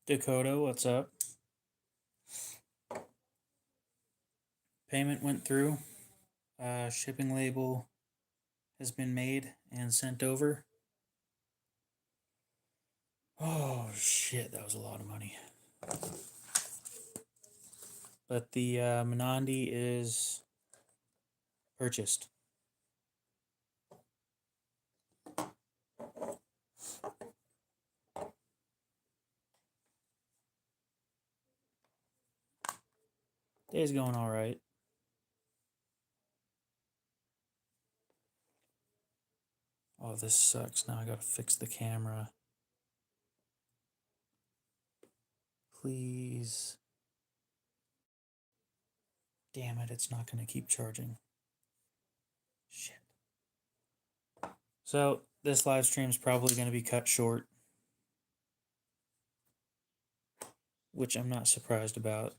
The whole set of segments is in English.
Dakota, what's up? Payment went through. Shipping label has been made and sent over. Oh shit, that was a lot of money. But the Menandi is purchased. Day's going all right. Oh, this sucks. Now I gotta fix the camera. Please. Damn it, it's not gonna keep charging. Shit. So, this live stream's probably gonna be cut short, which I'm not surprised about.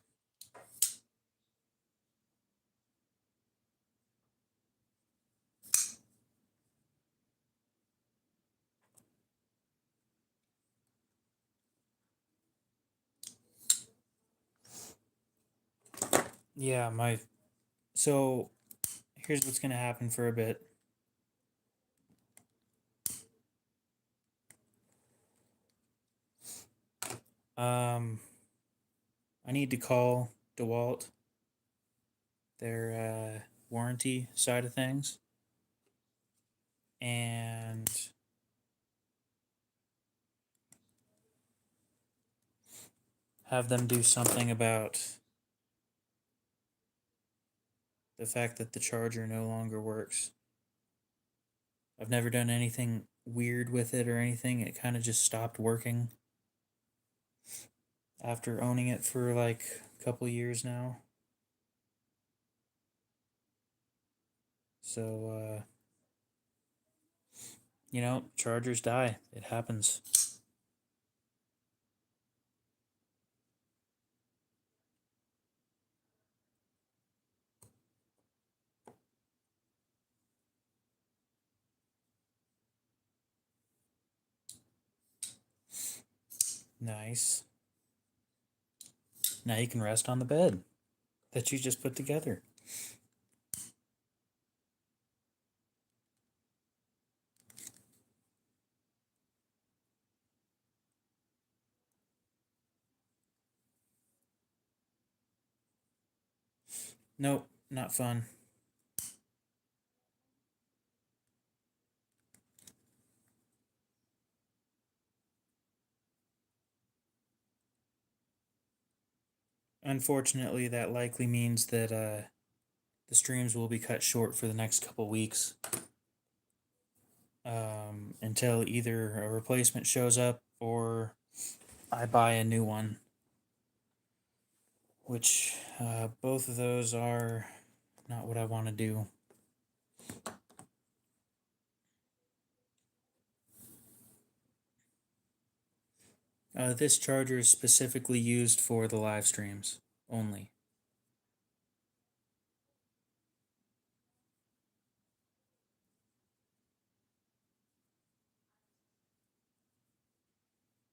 Yeah, so here's what's gonna happen for a bit. Um, I need to call DeWalt, their warranty side of things, and have them do something about the fact that the charger no longer works. I've never done anything weird with it or anything. It kind of just stopped working after owning it for like a couple years now. So, chargers die. It happens. Nice. Now you can rest on the bed that you just put together. Nope, not fun. Unfortunately, that likely means that the streams will be cut short for the next couple weeks, until either a replacement shows up or I buy a new one, which both of those are not what I want to do. This charger is specifically used for the live streams only.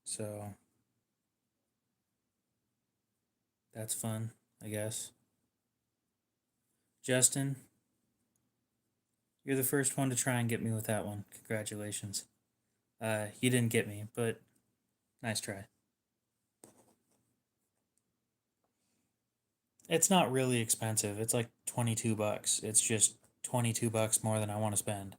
So that's fun, I guess. Justin, you're the first one to try and get me with that one. Congratulations. You didn't get me, but nice try. It's not really expensive. It's like $22. It's just $22 more than I want to spend.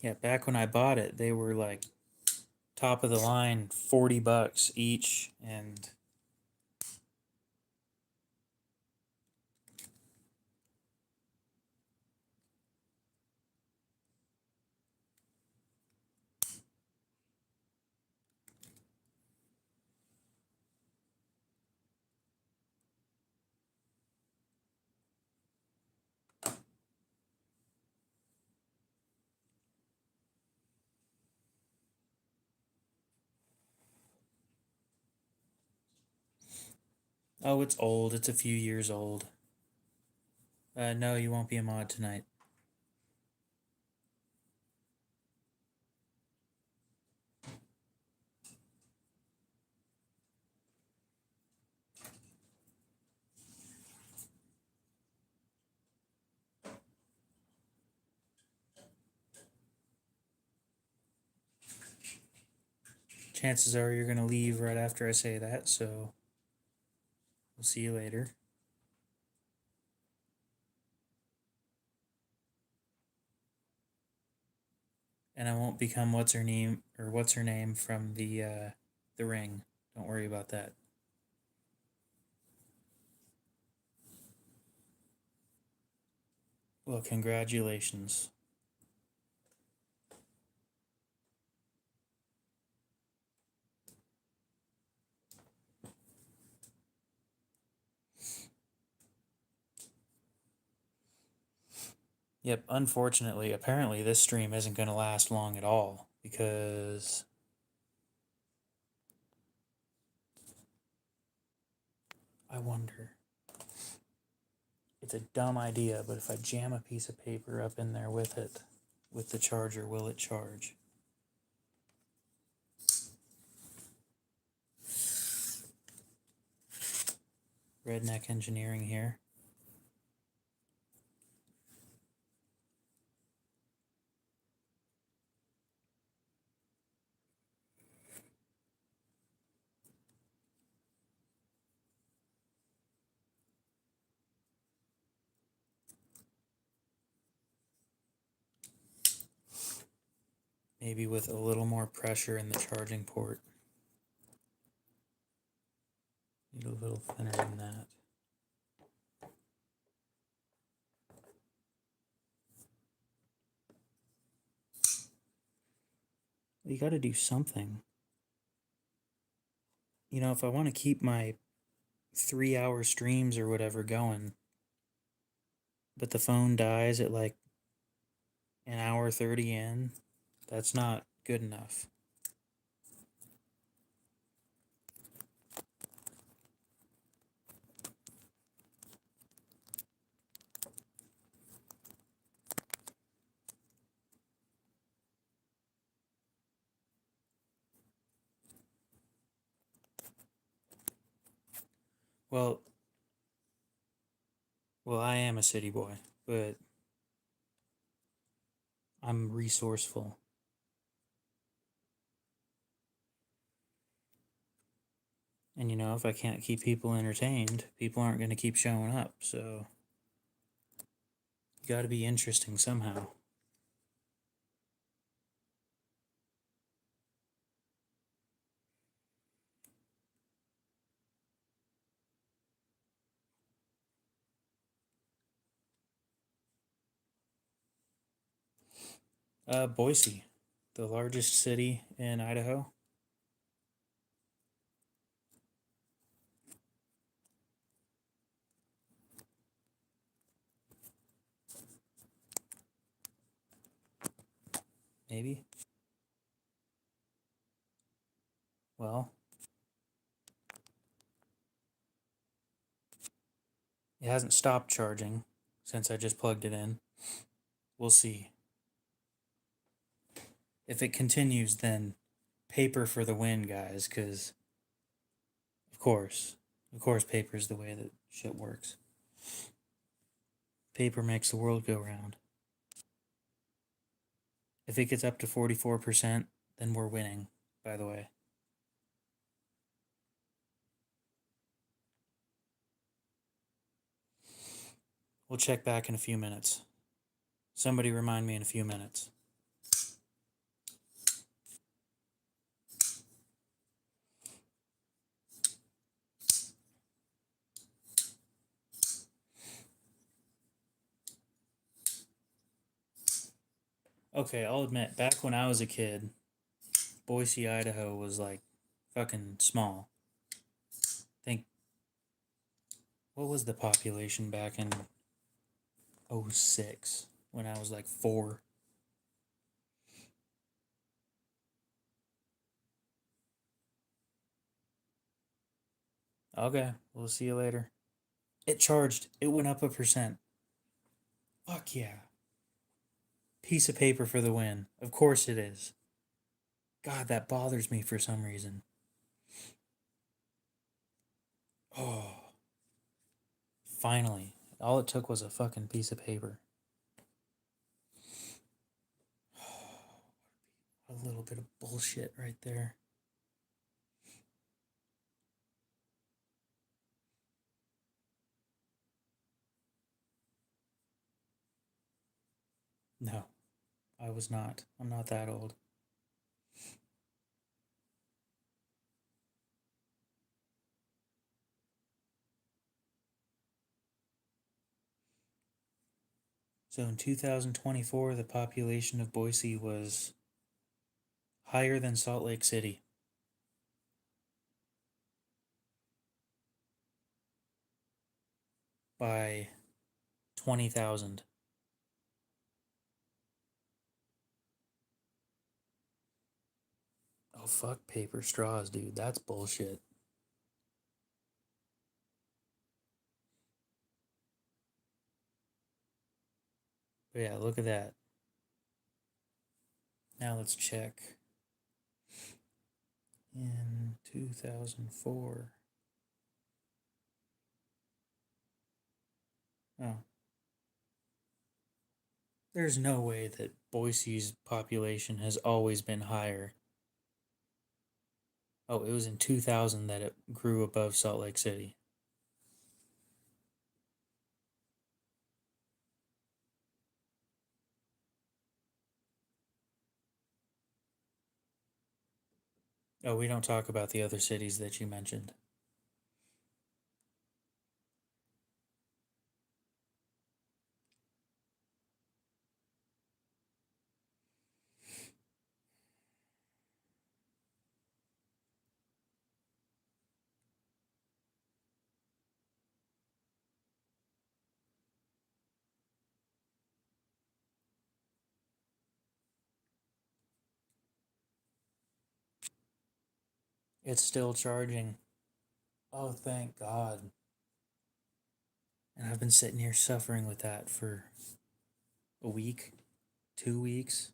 Yeah, back when I bought it, they were like top of the line, $40 each, and Oh, it's old. It's a few years old. No, you won't be a mod tonight. Chances are you're going to leave right after I say that, so we'll see you later. And I won't become what's her name from the Ring. Don't worry about that. Well, congratulations. Yep, unfortunately, apparently this stream isn't going to last long at all because I wonder. It's a dumb idea, but if I jam a piece of paper up in there with it, with the charger, will it charge? Redneck Engineering here. Maybe with a little more pressure in the charging port. Need a little thinner than that. You got to do something. You know, if I want to keep my 3-hour streams or whatever going, but the phone dies at like an hour 30 in, that's not good enough. Well, I am a city boy, but I'm resourceful. And you know, if I can't keep people entertained, people aren't going to keep showing up. So you got to be interesting somehow. Boise, the largest city in Idaho. Maybe. Well, it hasn't stopped charging since I just plugged it in. We'll see. If it continues, then paper for the win, guys, because of course paper's the way that shit works. Paper makes the world go round. If it gets up to 44%, then we're winning, by the way. We'll check back in a few minutes. Somebody remind me in a few minutes. Okay, I'll admit, back when I was a kid, Boise, Idaho was like fucking small. Think, what was the population back in 06 when I was like 4? Okay, we'll see you later. It charged. It went up 1%. Fuck yeah. Piece of paper for the win. Of course it is. God, that bothers me for some reason. Oh, finally. All it took was a fucking piece of paper. A little bit of bullshit right there. No, I was not. I'm not that old. So in 2024, the population of Boise was higher than Salt Lake City by 20,000. Oh, fuck paper straws, dude. That's bullshit. But yeah, look at that. Now let's check. In 2004. Oh. There's no way that Boise's population has always been higher. Oh, it was in 2000 that it grew above Salt Lake City. Oh, we don't talk about the other cities that you mentioned. It's still charging. Oh, thank God. And I've been sitting here suffering with that for a week, 2 weeks.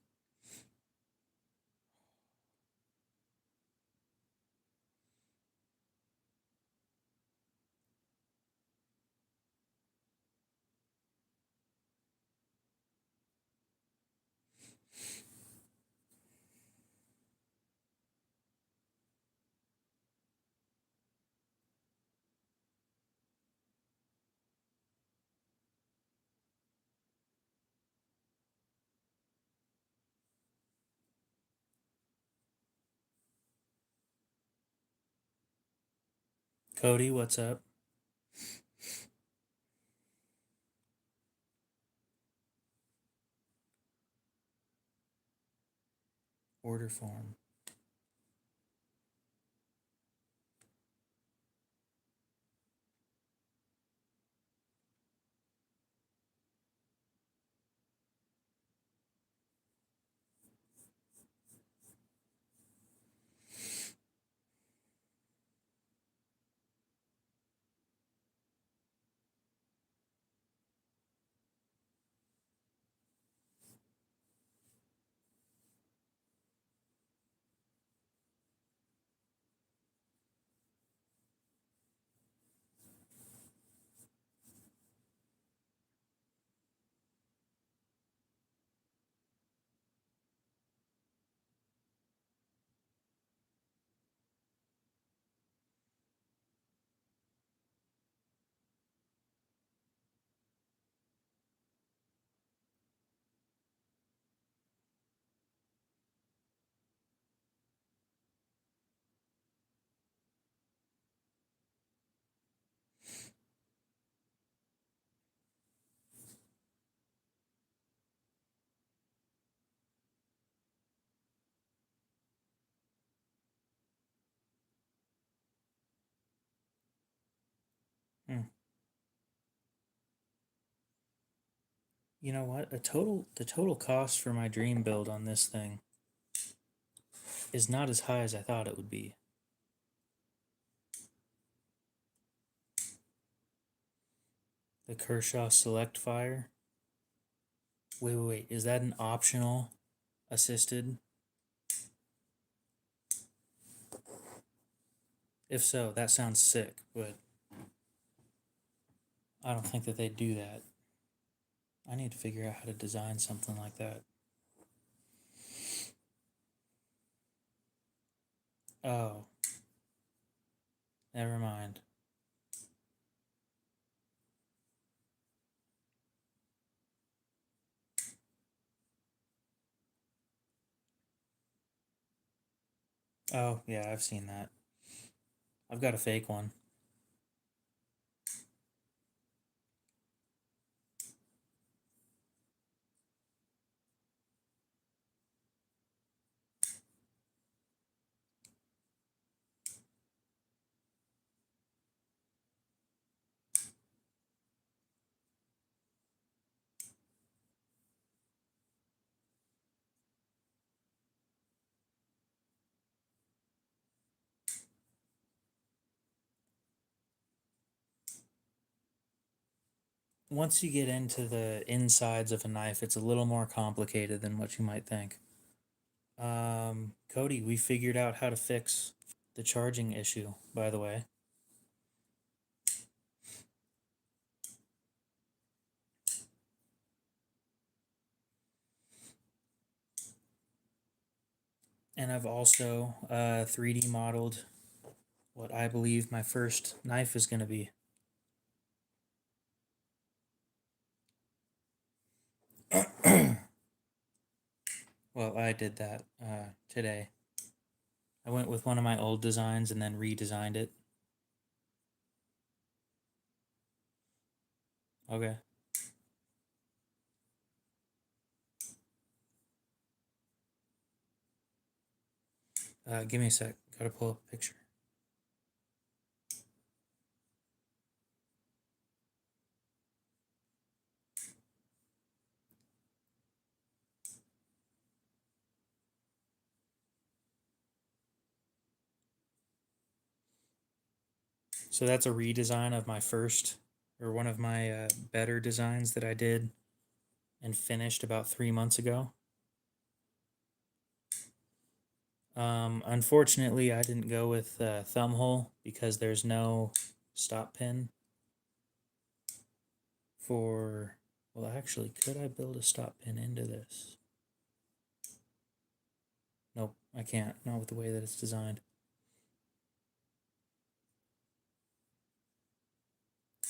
Cody, what's up? Order form. Hmm. You know what? The total cost for my dream build on this thing is not as high as I thought it would be. The Kershaw Select Fire. Wait. Is that an optional assisted? If so, that sounds sick, but I don't think that they do that. I need to figure out how to design something like that. Oh. Never mind. Oh, yeah, I've seen that. I've got a fake one. Once you get into the insides of a knife, it's a little more complicated than what you might think. Cody, we figured out how to fix the charging issue, by the way. And I've also 3D modeled what I believe my first knife is going to be. Well, I did that today. I went with one of my old designs and then redesigned it. Okay. Give me a sec. Gotta pull up a picture. So that's a redesign of my first, or one of my better designs that I did and finished about 3 months ago. Unfortunately, I didn't go with thumb hole because there's no stop pin for, well, actually, could I build a stop pin into this? Nope, I can't, not with the way that it's designed.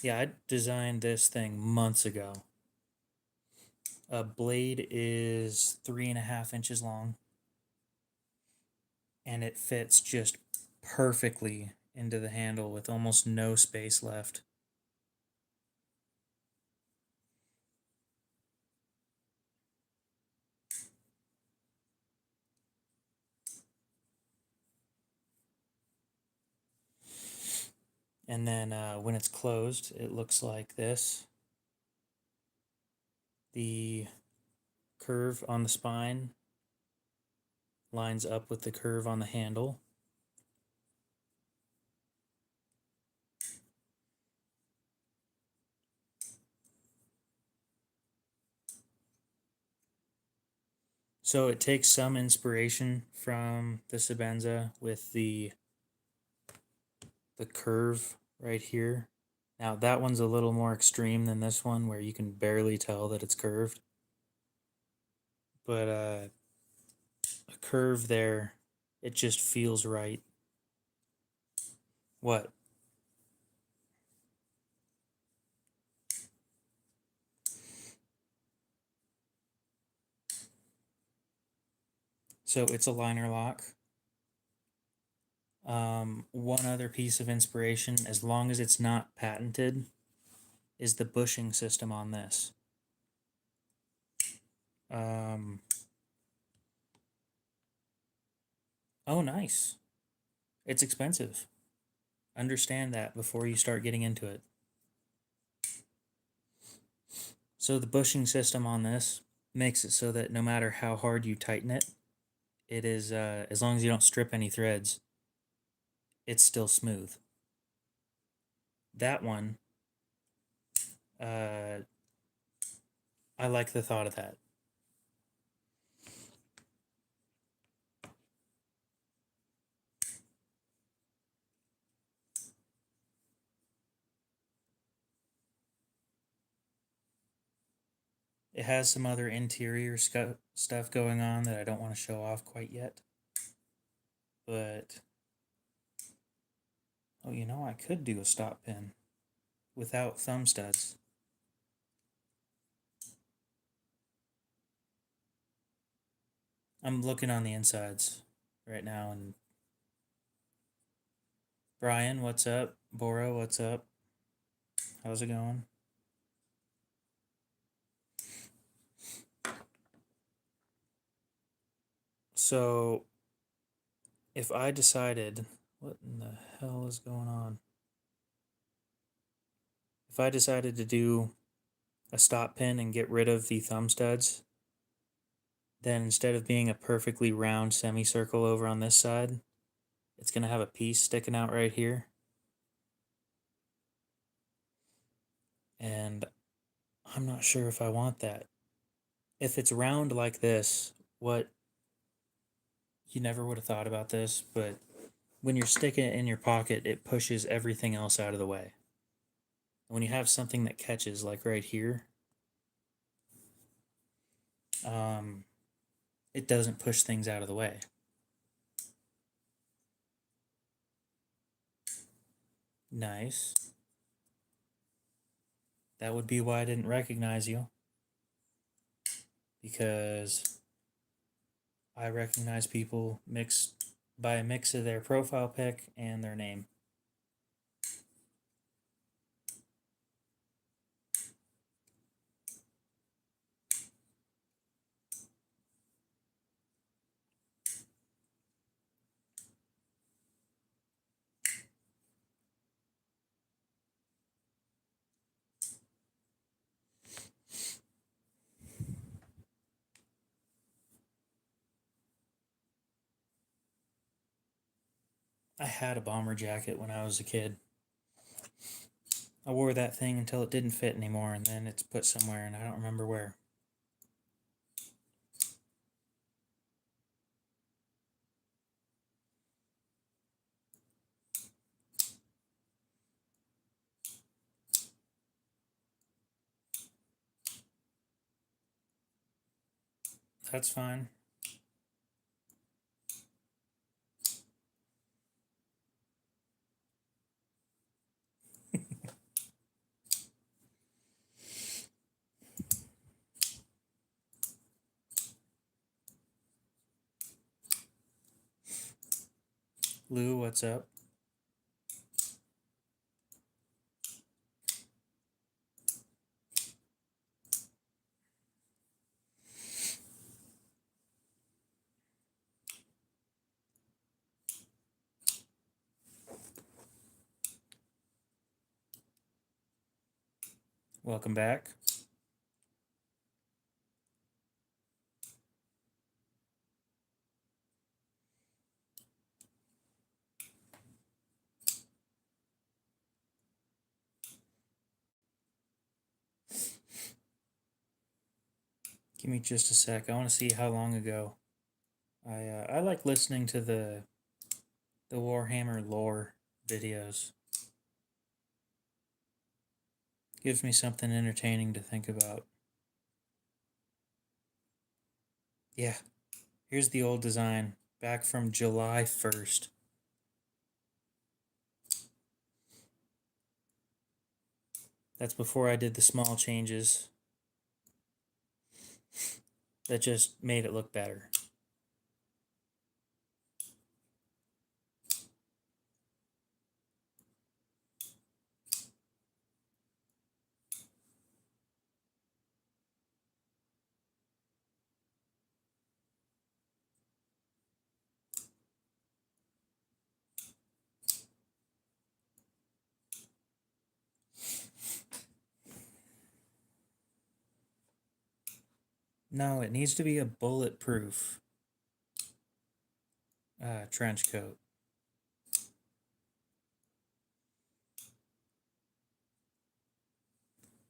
Yeah, I designed this thing months ago. A blade is 3.5 inches long, and it fits just perfectly into the handle with almost no space left. And then when it's closed, it looks like this. The curve on the spine lines up with the curve on the handle. So it takes some inspiration from the Sebenza with the curve right here. Now that one's a little more extreme than this one where you can barely tell that it's curved. But a curve there, it just feels right. What? So it's a liner lock. One other piece of inspiration, as long as it's not patented, is the bushing system on this. Oh, nice. It's expensive. Understand that before you start getting into it. So the bushing system on this makes it so that no matter how hard you tighten it, it is, as long as you don't strip any threads, it's still smooth. That one, I like the thought of that. It has some other interior stuff going on that I don't want to show off quite yet. But, oh, you know, I could do a stop pin without thumb studs. I'm looking on the insides right now, and Brian, what's up? Bora, what's up? How's it going? So, if I decided, what in the hell is going on? If I decided to do a stop pin and get rid of the thumb studs, then instead of being a perfectly round semicircle over on this side, it's going to have a piece sticking out right here. And I'm not sure if I want that. If it's round like this, what you never would have thought about this, but when you're sticking it in your pocket, it pushes everything else out of the way. And when you have something that catches, like right here, it doesn't push things out of the way. Nice. That would be why I didn't recognize you. Because I recognize people by a mix of their profile pic and their name. I had a bomber jacket when I was a kid. I wore that thing until it didn't fit anymore, and then it's put somewhere, and I don't remember where. That's fine. Lou, what's up? Welcome back. Give me just a sec. I want to see how long ago. I like listening to the Warhammer lore videos. Gives me something entertaining to think about. Yeah, here's the old design, back from July 1st. That's before I did the small changes that just made it look better. No, it needs to be a bulletproof trench coat.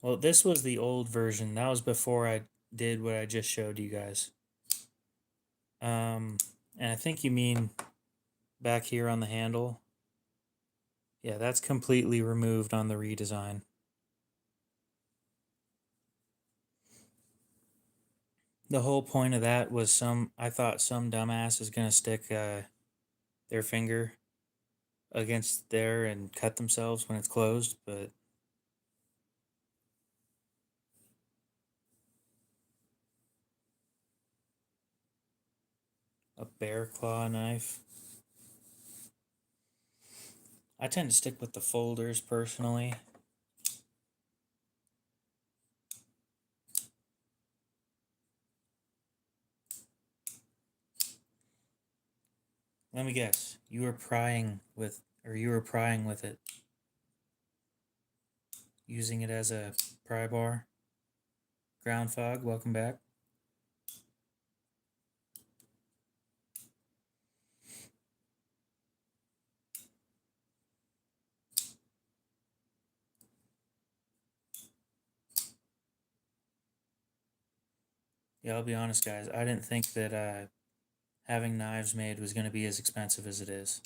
Well, this was the old version. That was before I did what I just showed you guys. And I think you mean back here on the handle. Yeah, that's completely removed on the redesign. The whole point of that was I thought some dumbass is gonna stick their finger against there and cut themselves when it's closed, but a bear claw knife. I tend to stick with the folders personally. Let me guess. You were prying with it, using it as a pry bar. Ground fog, welcome back. Yeah, I'll be honest, guys. I didn't think that having knives made was going to be as expensive as it is.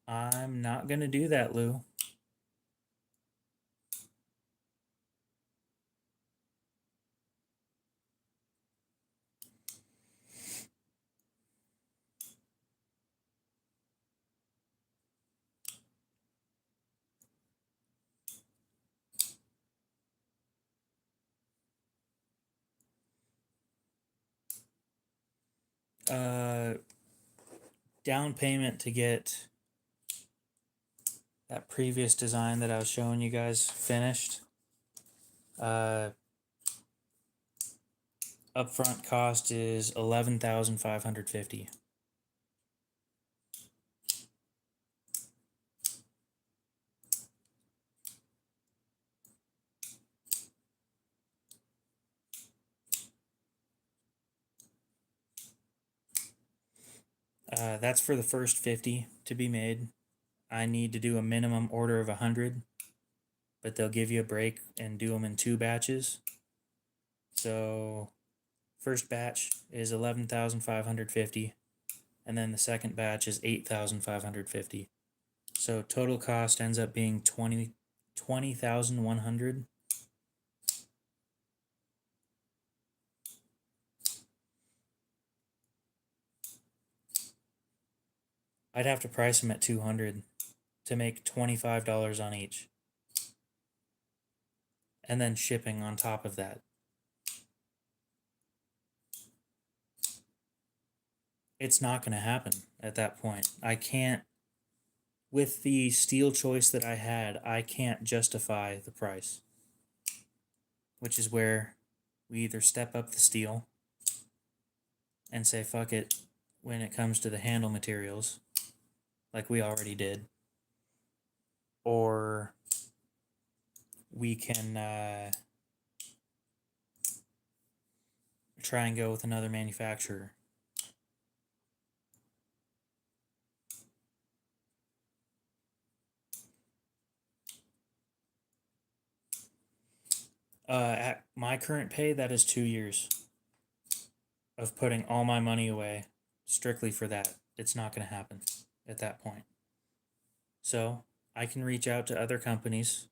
I'm not going to do that, Lou. Down payment to get that previous design that I was showing you guys finished. Upfront cost is $11,550. That's for the first 50 to be made. I need to do a minimum order of 100, but they'll give you a break and do them in 2 batches. So, first batch is 11,550, and then the second batch is 8,550. So total cost ends up being 20,100. I'd have to price them at 200 to make $25 on each. And then shipping on top of that. It's not going to happen at that point. I can't, with the steel choice that I had, I can't justify the price. Which is where we either step up the steel and say fuck it when it comes to the handle materials, like we already did, or we can try and go with another manufacturer. At my current pay, that is 2 years of putting all my money away strictly for that. It's not going to happen at that point. So I can reach out to other companies.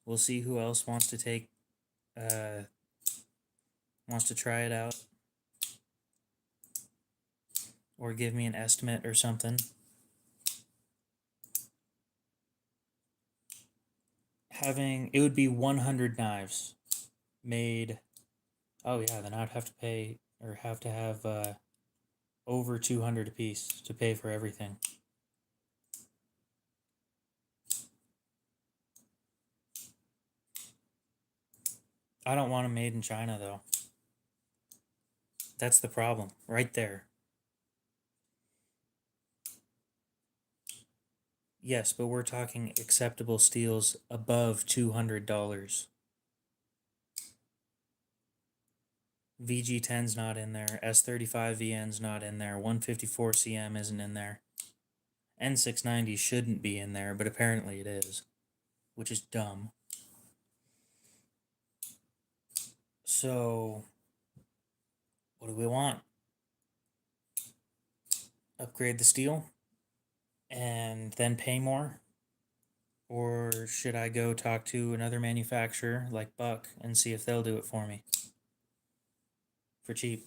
We'll see who else wants to wants to try it out or give me an estimate or something. It would be 100 knives made. Oh yeah, then I'd have to pay or have to have over 200 a piece to pay for everything. I don't want them made in China though. That's the problem right there. Yes, but we're talking acceptable steels above $200. VG10's not in there. S35VN's not in there. 154 CM isn't in there. N690 shouldn't be in there, but apparently it is, which is dumb. So, what do we want? Upgrade the steel and then pay more? Or should I go talk to another manufacturer like Buck and see if they'll do it for me for cheap?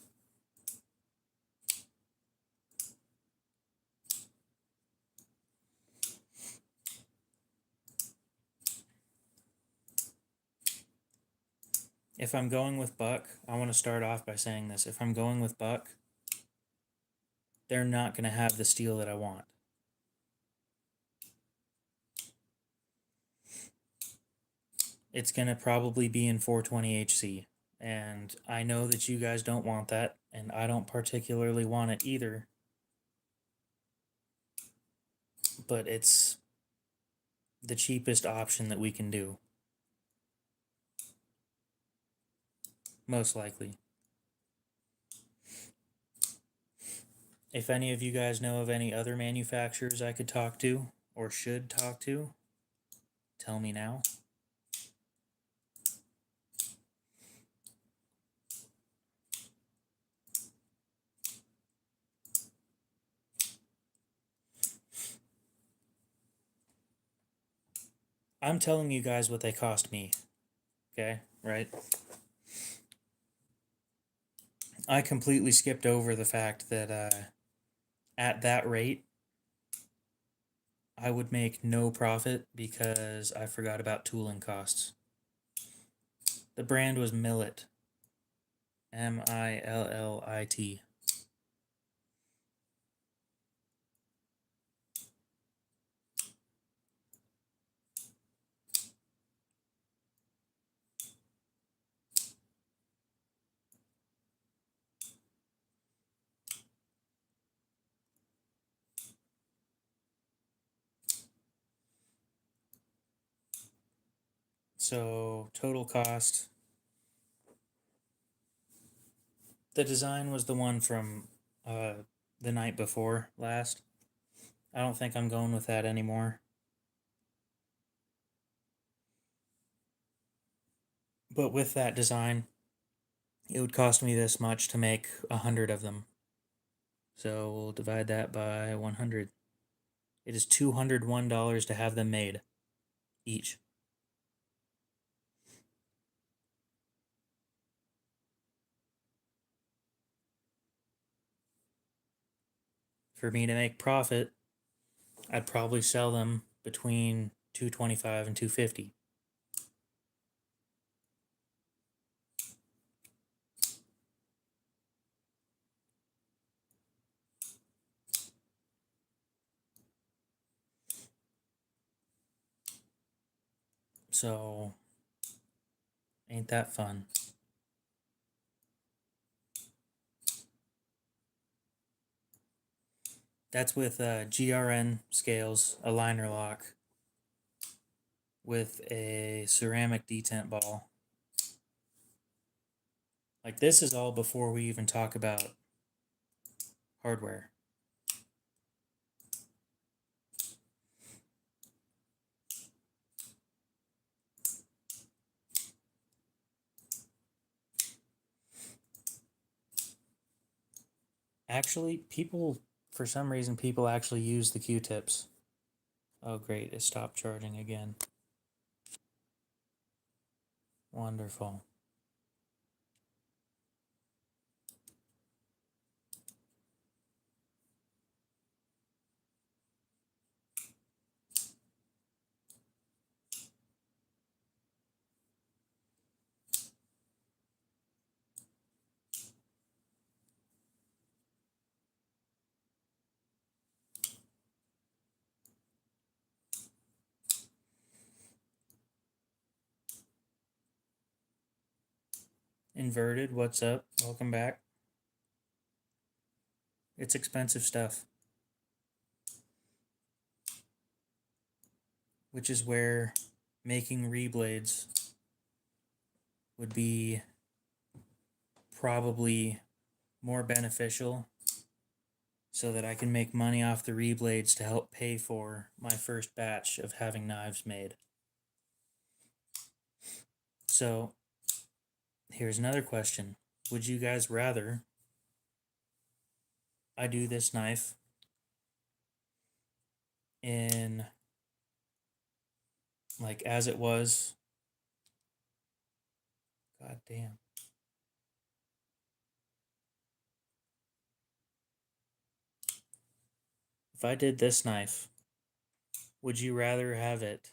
If I'm going with Buck, I want to start off by saying this. If I'm going with Buck, they're not going to have the steel that I want. It's going to probably be in 420HC. And I know that you guys don't want that, and I don't particularly want it either. But it's the cheapest option that we can do. Most likely. If any of you guys know of any other manufacturers I could talk to or should talk to, tell me now. I'm telling you guys what they cost me. Okay, right? I completely skipped over the fact that at that rate, I would make no profit because I forgot about tooling costs. The brand was Millit. Millit. So, total cost. The design was the one from the night before last. I don't think I'm going with that anymore. But with that design, it would cost me this much to make 100 of them. So we'll divide that by 100. It is $201 to have them made each. For me to make profit, I'd probably sell them between $225 and $250. So, ain't that fun? That's with GRN scales, a liner lock, with a ceramic detent ball. Like, this is all before we even talk about hardware. Actually, for some reason, people actually use the Q-tips. Oh, great, it stopped charging again. Wonderful. Inverted, what's up? Welcome back. It's expensive stuff. Which is where making reblades would be probably more beneficial so that I can make money off the reblades to help pay for my first batch of having knives made. So, here's another question. Would you guys rather I do this knife in, like, as it was? God damn. If I did this knife, would you rather have it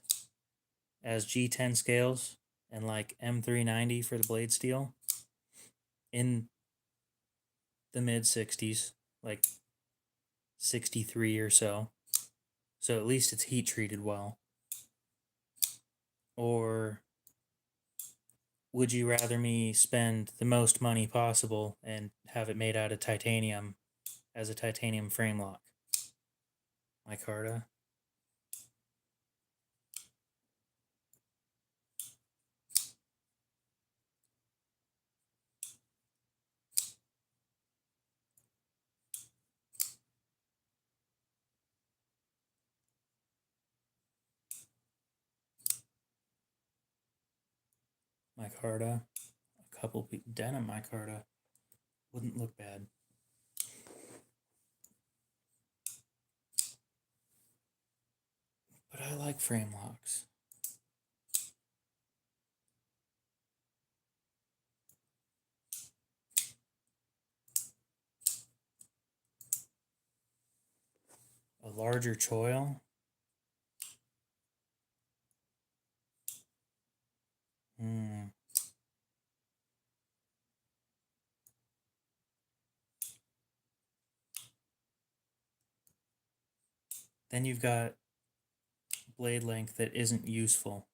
as G10 scales and like M390 for the blade steel in the mid 60s, like 63 or so? So at least it's heat treated well. Or would you rather me spend the most money possible and have it made out of titanium as a titanium frame lock? Micarta. Micarta. A couple denim micarta. Wouldn't look bad. But I like frame locks. A larger choil? Then you've got blade length that isn't useful.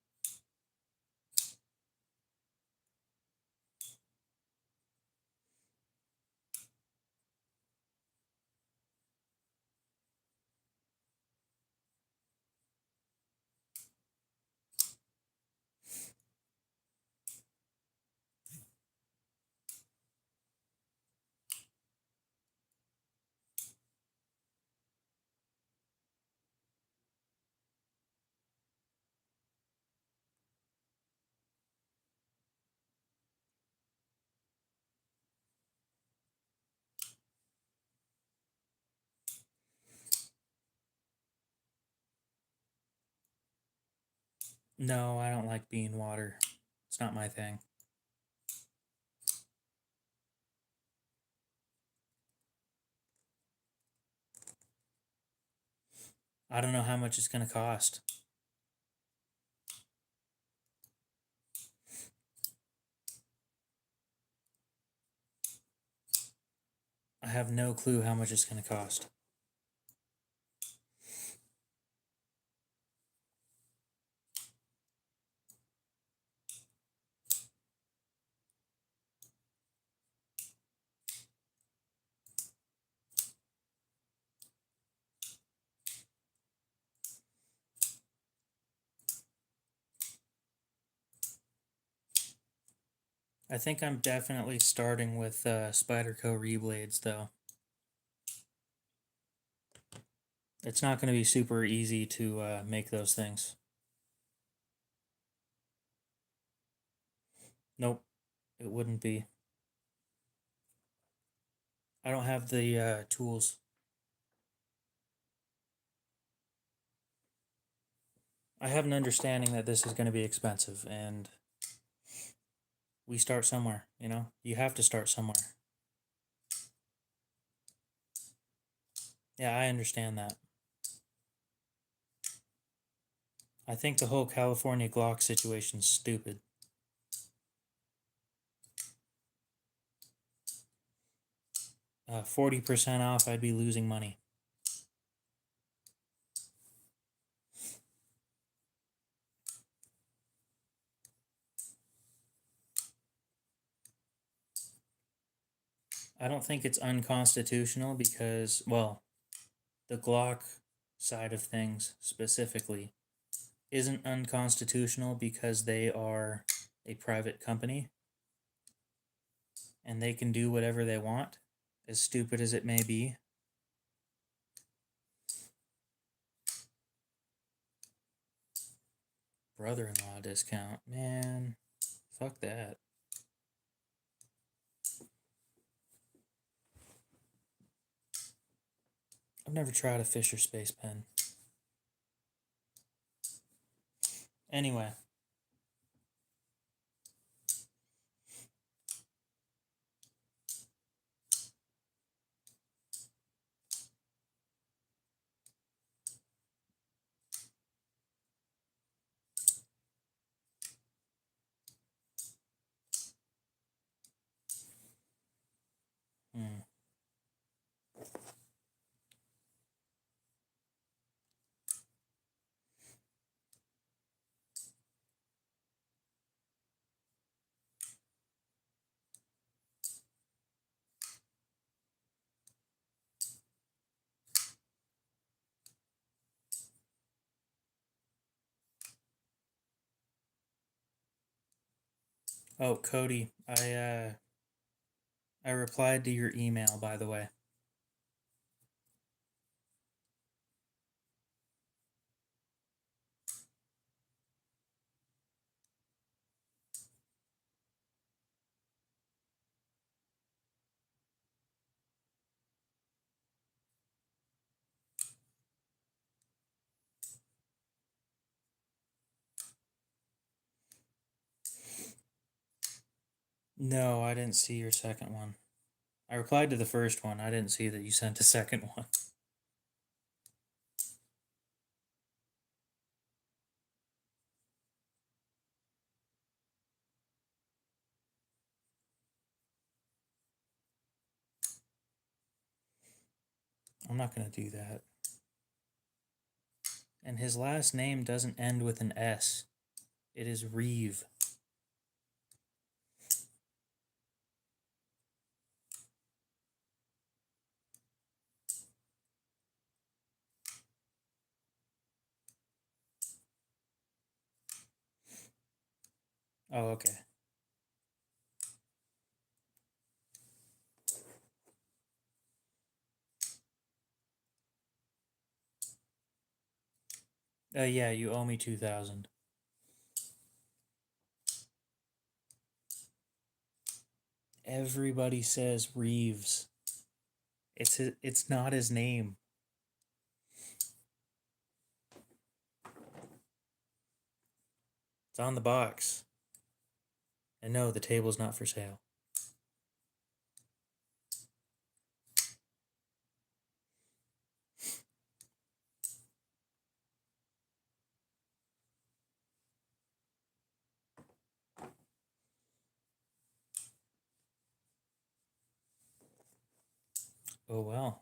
No, I don't like bean water. It's not my thing. I don't know how much it's going to cost. I have no clue how much it's going to cost. I think I'm definitely starting with Spyderco reblades, though. It's not going to be super easy to make those things. Nope, it wouldn't be. I don't have the tools. I have an understanding that this is going to be expensive, and we start somewhere, you know? You have to start somewhere. Yeah, I understand that. I think the whole California Glock situation's stupid. 40% off, I'd be losing money. I don't think it's unconstitutional because, well, the Glock side of things specifically isn't unconstitutional because they are a private company and they can do whatever they want, as stupid as it may be. brother-in-law discount. Man, fuck that. I've never tried a Fisher Space Pen. Anyway. Hmm. Oh, Cody, I replied to your email, by the way. No, I didn't see your second one. I replied to the first one. I didn't see that you sent a second one. I'm not going to do that. And his last name doesn't end with an S. It is Reeve. Oh, okay. Yeah, you owe me 2,000. Everybody says Reeves. It's not his name. It's on the box. And no, the table's not for sale. Oh well.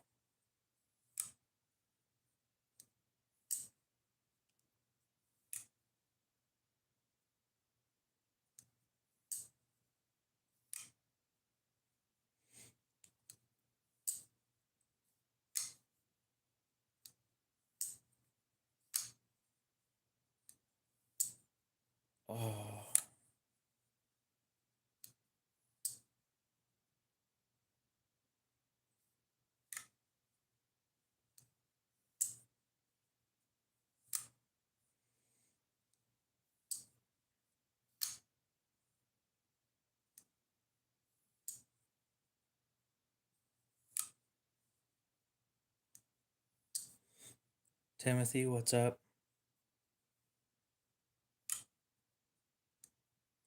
Oh. Timothy, what's up?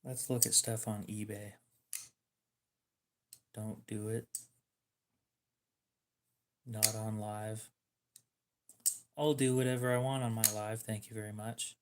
Let's look at stuff on eBay. Don't do it. Not on live. I'll do whatever I want on my live. Thank you very much.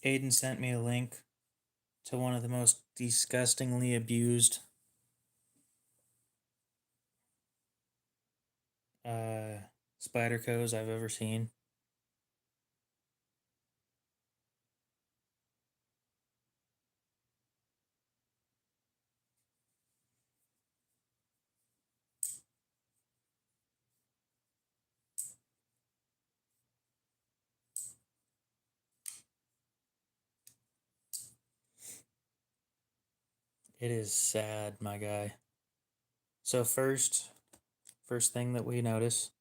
Aiden sent me a link to one of the most disgustingly abused Spydercos I've ever seen. It is sad, my guy. So first thing that we notice,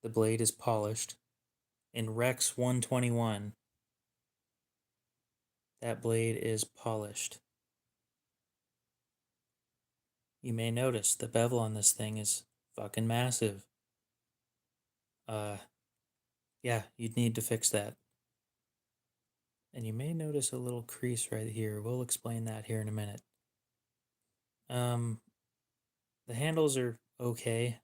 the blade is polished. In Rex 121, that blade is polished. You may notice the bevel on this thing is fucking massive. Yeah, you'd need to fix that. And you may notice a little crease right here. We'll explain that here in a minute. The handles are okay.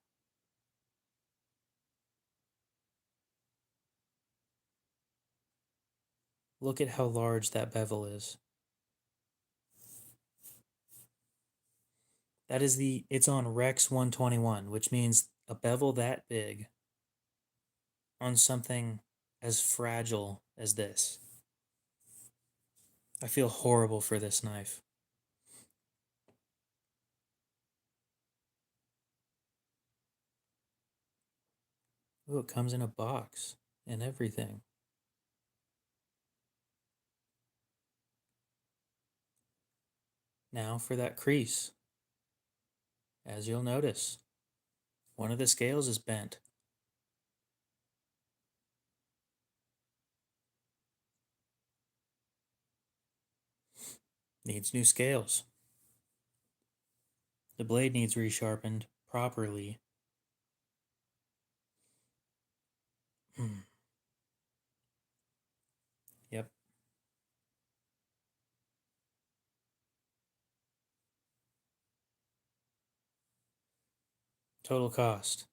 Look at how large that bevel is. That is it's on Rex 121, which means a bevel that big on something as fragile as this. I feel horrible for this knife. Ooh, it comes in a box and everything. Now for that crease. As you'll notice, one of the scales is bent. Needs new scales. The blade needs resharpened properly. Yep. Total cost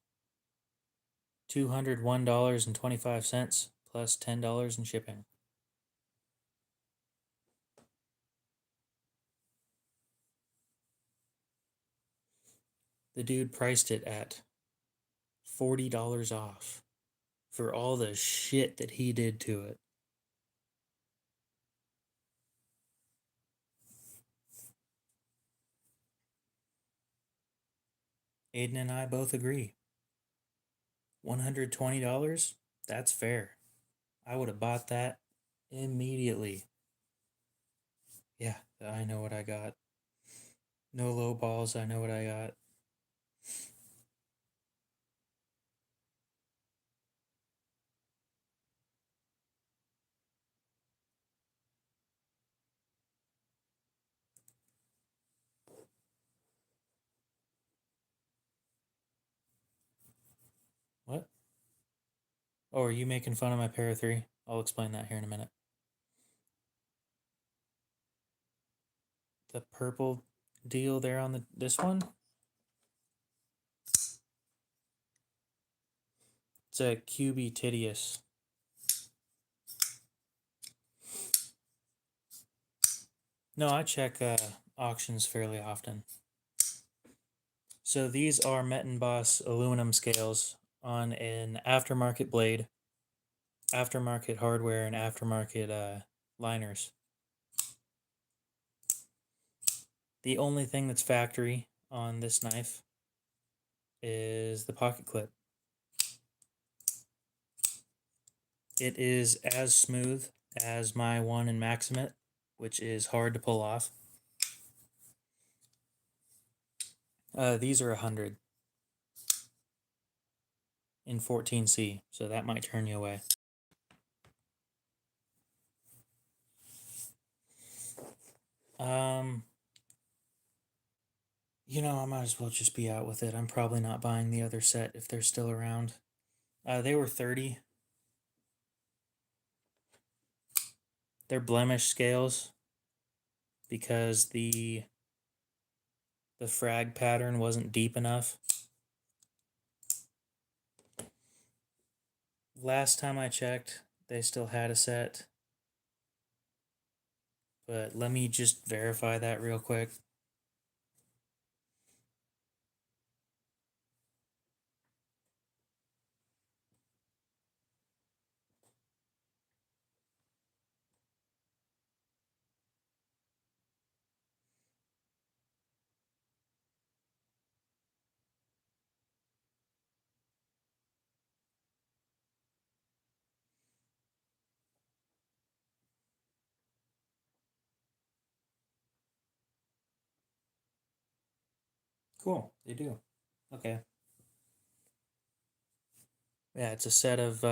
$201.25 plus $10 in shipping. The dude priced it at $40 off for all the shit that he did to it. Aiden and I both agree. $120? That's fair. I would have bought that immediately. Yeah, I know what I got. No low balls, I know what I got. What? Oh, are you making fun of my Para 3? I'll explain that here in a minute. The purple deal there on this one? It's a Cubitidius. No, I check auctions fairly often. So these are Mettenboss aluminum scales on an aftermarket blade, aftermarket hardware, and aftermarket liners. The only thing that's factory on this knife is the pocket clip. It is as smooth as my one in Maximate, which is hard to pull off. These are 100 in 14C, so that might turn you away. You know, I might as well just be out with it. I'm probably not buying the other set if they're still around. They were 30. They're blemish scales because the frag pattern wasn't deep enough. Last time I checked, they still had a set. But let me just verify that real quick. Cool. They do. Okay. Yeah, it's a set of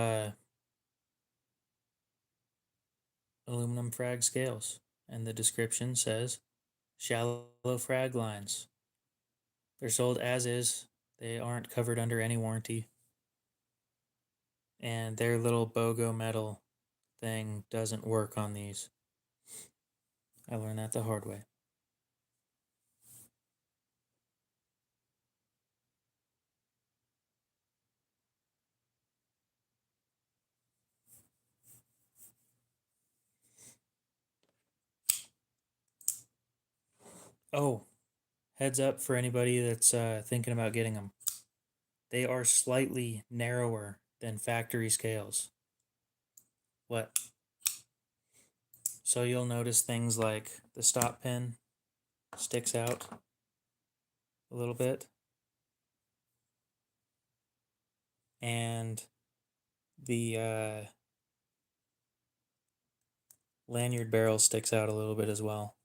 aluminum frag scales, and the description says shallow frag lines. They're sold as is. They aren't covered under any warranty. And their little BOGO metal thing doesn't work on these. I learned that the hard way. Oh, heads up for anybody that's thinking about getting them. They are slightly narrower than factory scales. What? So you'll notice things like the stop pin sticks out a little bit, and the lanyard barrel sticks out a little bit as well.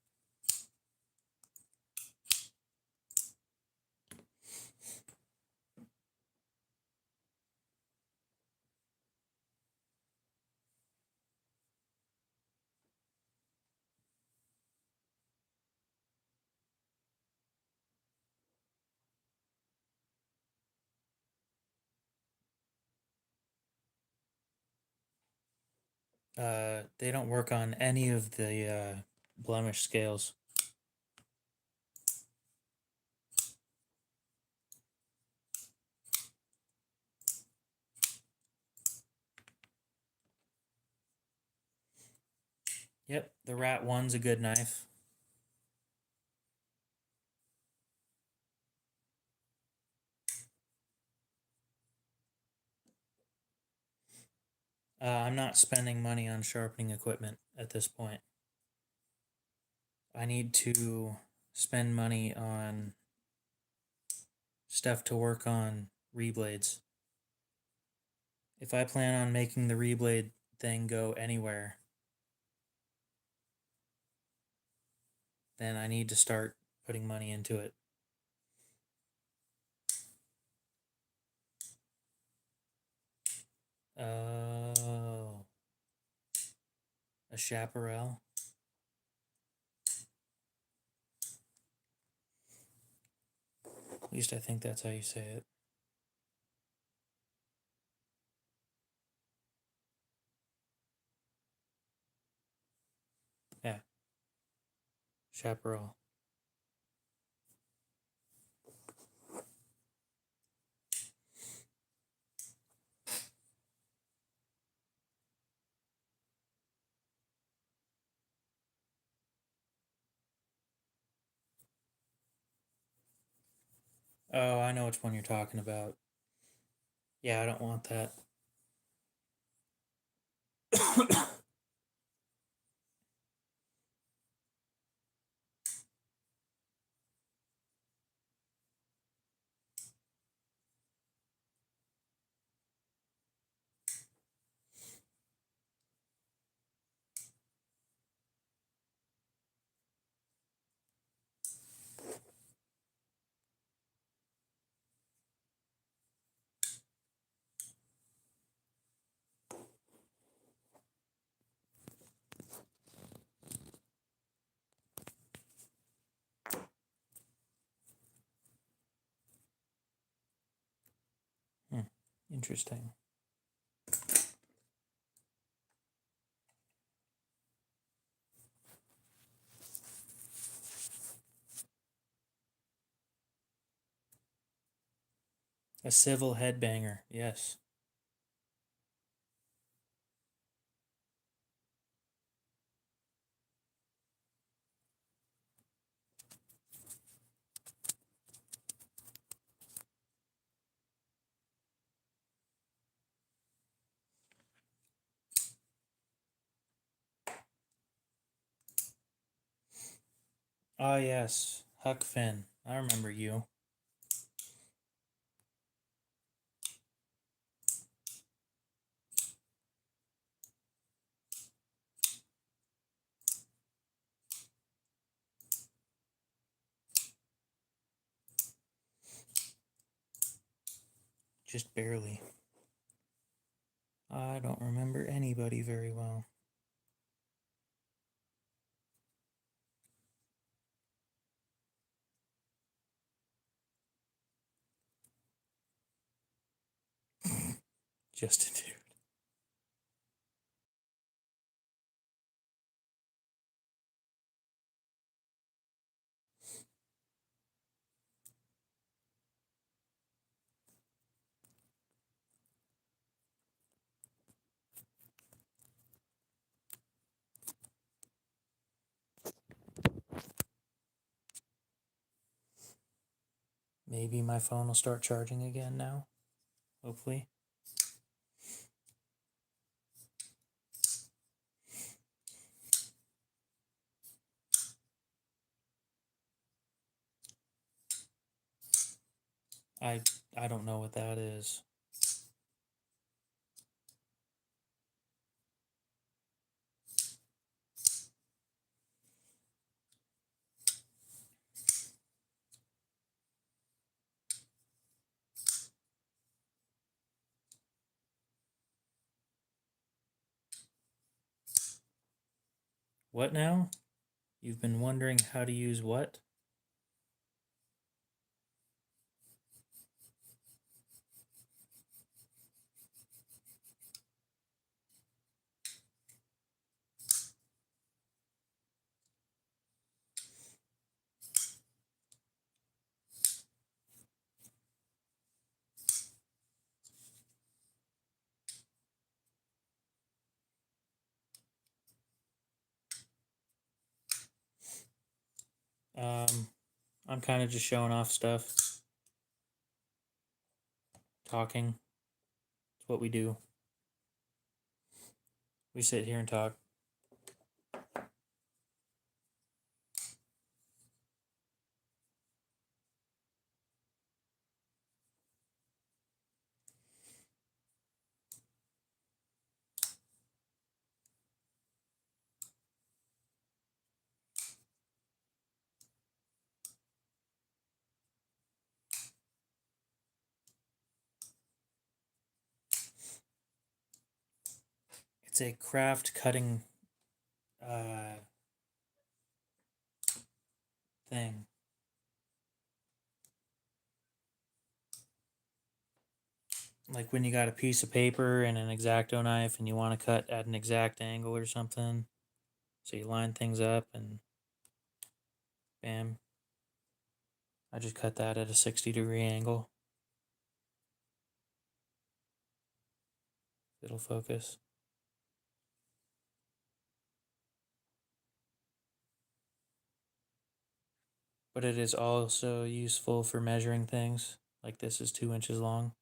They don't work on any of the blemish scales. Yep, the Rat 1's a good knife. I'm not spending money on sharpening equipment at this point. I need to spend money on stuff to work on reblades. If I plan on making the reblade thing go anywhere, then I need to start putting money into it. Oh, a chaparral. At least I think that's how you say it. Yeah, chaparral. Oh, I know which one you're talking about. Yeah, I don't want that. Interesting. A civil headbanger, yes. Ah, yes. Huck Finn. I remember you. Just barely. I don't remember anybody very well. Just a dude. Maybe my phone will start charging again now. Hopefully. I don't know what that is. What now? You've been wondering how to use what? I'm kind of just showing off stuff. Talking. It's what we do. We sit here and talk. It's a craft cutting thing. Like when you got a piece of paper and an X-Acto knife and you want to cut at an exact angle or something. So you line things up and bam. I just cut that at a 60-degree angle. It'll focus. But it is also useful for measuring things. Like this is 2 inches long.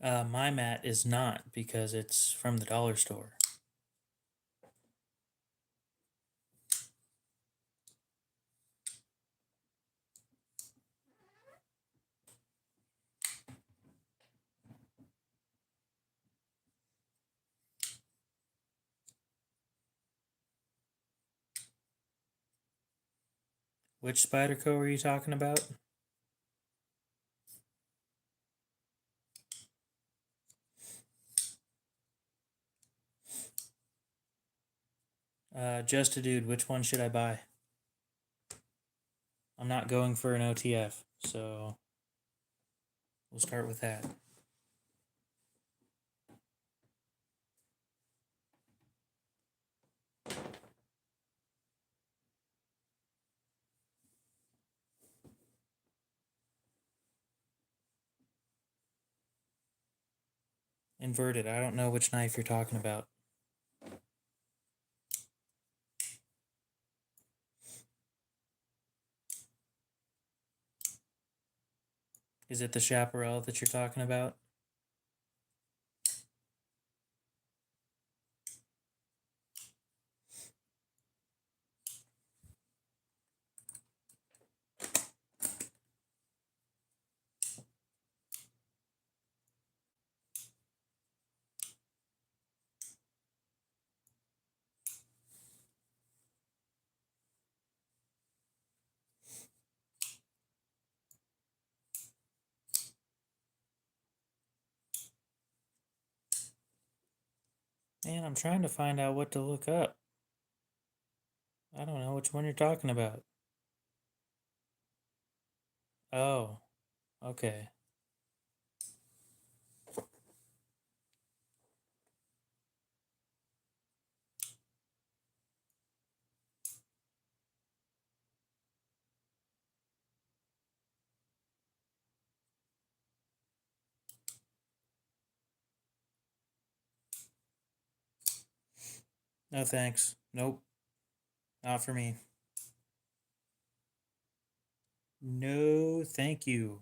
My mat is not because it's from the dollar store. Which Spyderco are you talking about? Just a dude, which one should I buy? I'm not going for an OTF, so we'll start with that. Inverted. I don't know which knife you're talking about. Is it the Chaparral that you're talking about? Man, I'm trying to find out what to look up. I don't know which one you're talking about. Oh, okay. No thanks. Nope. Not for me. No, thank you.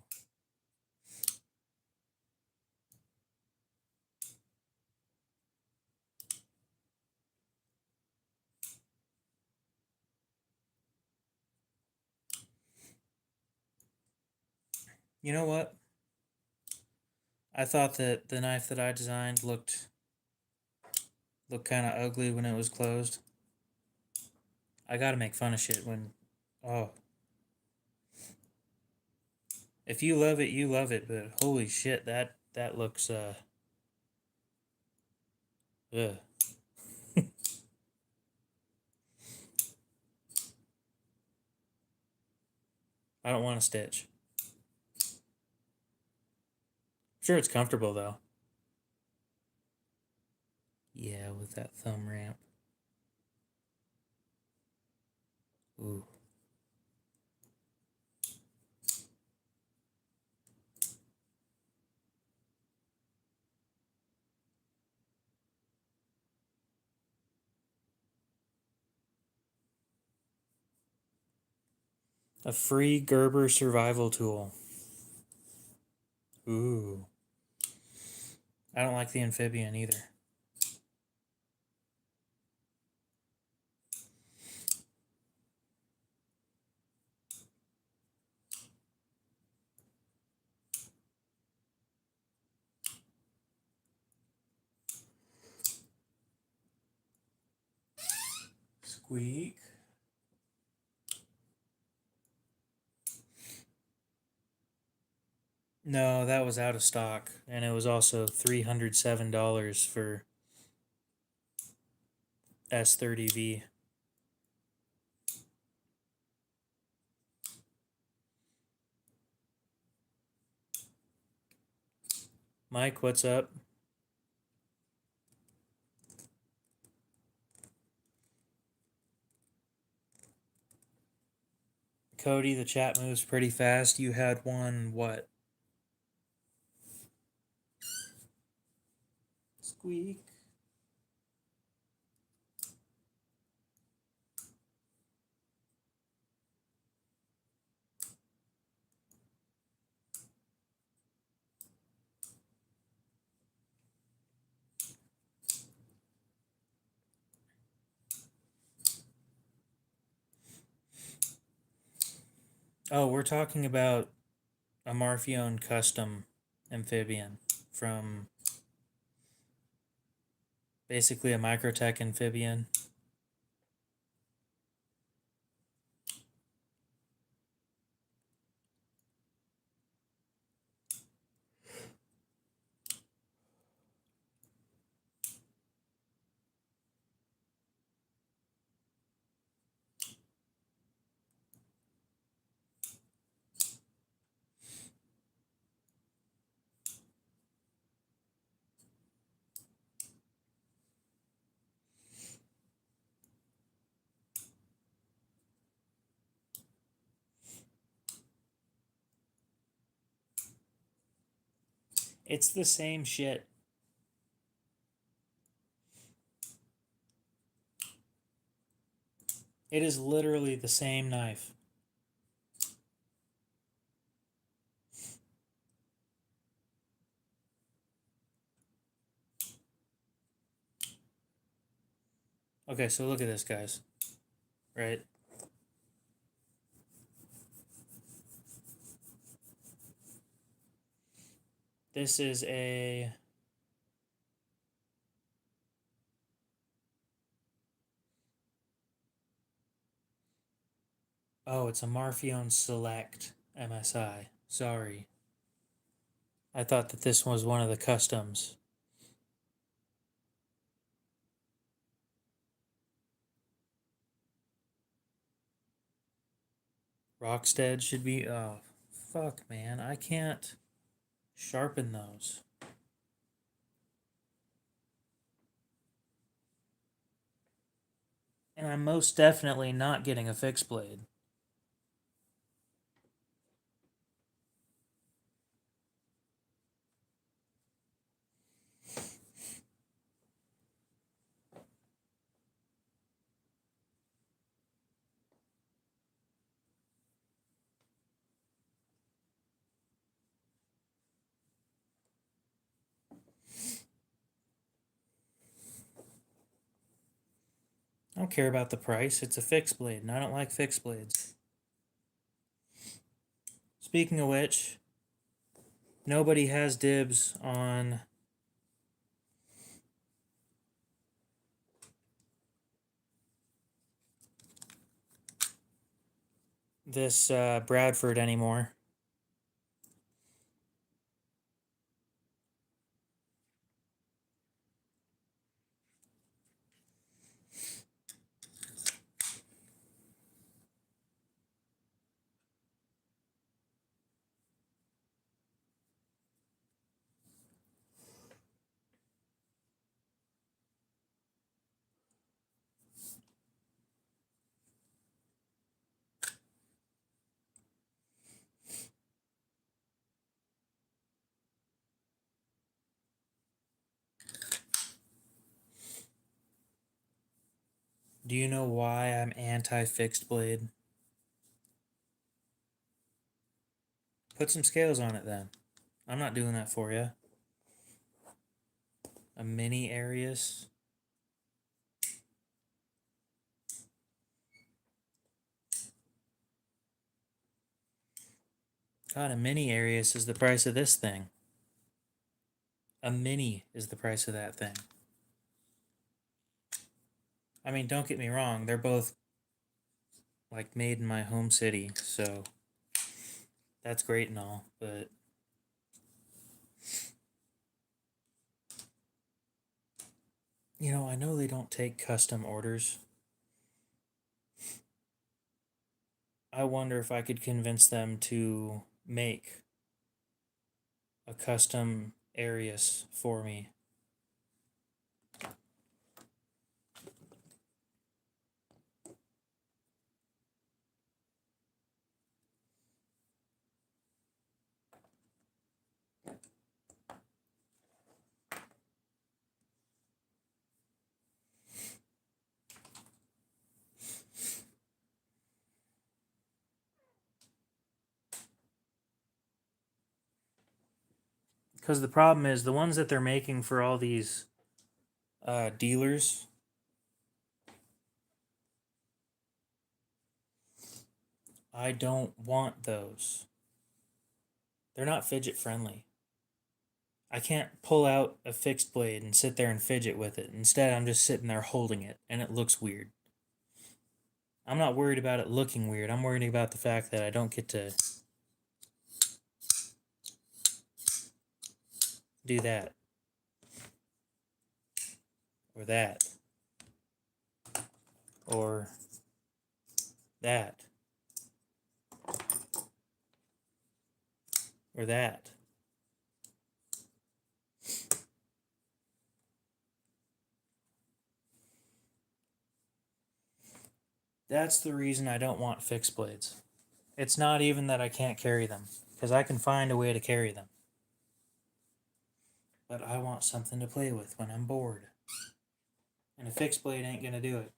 You know what? I thought that the knife that I designed looked kind of ugly when it was closed. I gotta make fun of shit when, oh, if you love it, you love it. But holy shit, that looks ugh. I don't want to stitch. Sure, it's comfortable though. Yeah, with that thumb ramp. Ooh. A free Gerber survival tool. Ooh. I don't like the amphibian either. Squeak. No, that was out of stock, and it was also $307 for S30V. Mike, what's up? Cody, the chat moves pretty fast. You had one, what? Squeak. Oh, we're talking about a Marfione custom amphibian from basically a Microtech amphibian. It's the same shit. It is literally the same knife. Okay, so look at this, guys. Right? This is a... Oh, it's a Marfione Select MSI. Sorry. I thought that this was one of the customs. Rockstead should be... Oh, fuck, man. I can't sharpen those. And I'm most definitely not getting a fixed blade. I don't care about the price. It's a fixed blade, and I don't like fixed blades. Speaking of which, nobody has dibs on this Bradford anymore. Do you know why I'm anti-fixed blade? Put some scales on it then. I'm not doing that for you. A mini Arius. God, a mini Arius is the price of this thing. A mini is the price of that thing. I mean, don't get me wrong, they're both like made in my home city, so that's great and all, but you know, I know they don't take custom orders. I wonder if I could convince them to make a custom Arius for me. Because the problem is the ones that they're making for all these dealers, I don't want those. They're not fidget friendly. I can't pull out a fixed blade and sit there and fidget with it. Instead, I'm just sitting there holding it, and it looks weird. I'm not worried about it looking weird. I'm worried about the fact that I don't get to do that. Or that. Or that. Or that. That's the reason I don't want fixed blades. It's not even that I can't carry them, because I can find a way to carry them. But I want something to play with when I'm bored. And a fixed blade ain't gonna do it.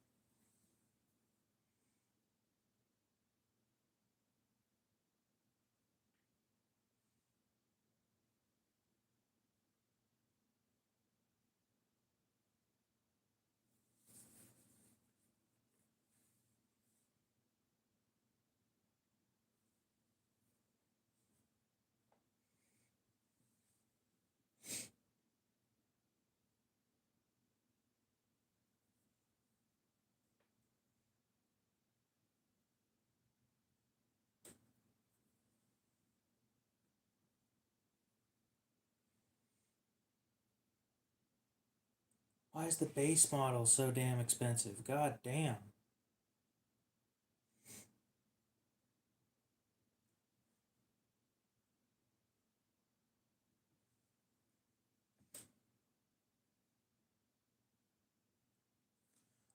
Why is the base model so damn expensive? God damn.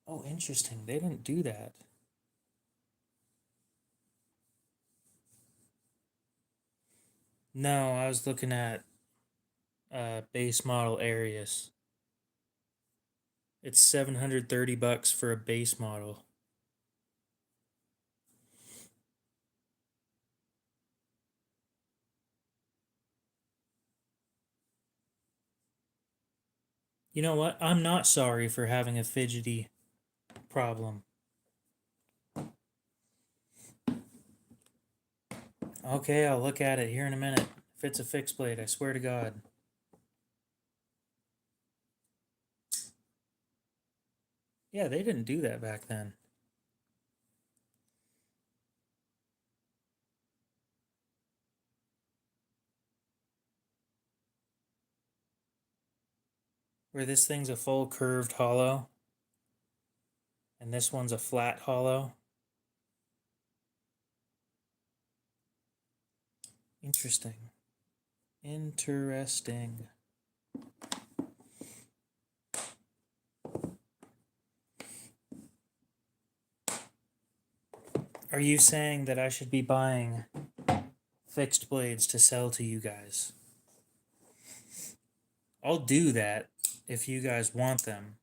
Oh, interesting. They didn't do that. No, I was looking at base model Arius. It's $730 for a base model. You know what? I'm not sorry for having a fidgety problem. Okay, I'll look at it here in a minute. If it's a fixed blade, I swear to God. Yeah, they didn't do that back then. Where this thing's a full curved hollow, and this one's a flat hollow. Interesting. Interesting. Are you saying that I should be buying fixed blades to sell to you guys? I'll do that if you guys want them.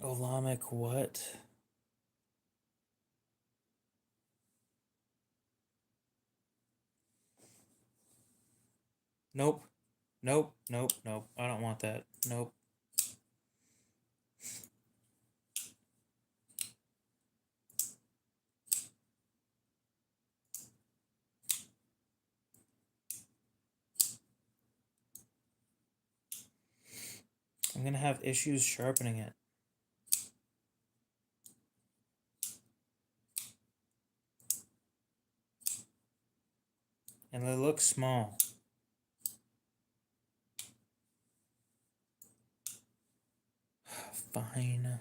Olamic what? Nope. Nope. Nope. Nope. I don't want that. Nope. I'm gonna have issues sharpening it. And they look small. Fine.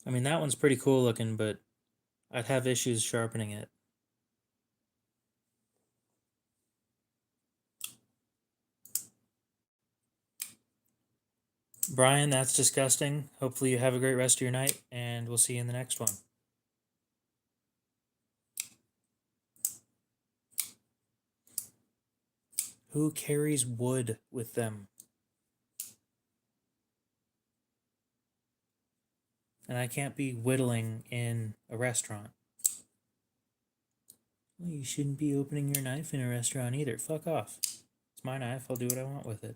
I mean, that one's pretty cool looking, but I'd have issues sharpening it. Brian, that's disgusting. Hopefully you have a great rest of your night, and we'll see you in the next one. Who carries wood with them? And I can't be whittling in a restaurant. Well, you shouldn't be opening your knife in a restaurant either. Fuck off. It's my knife. I'll do what I want with it.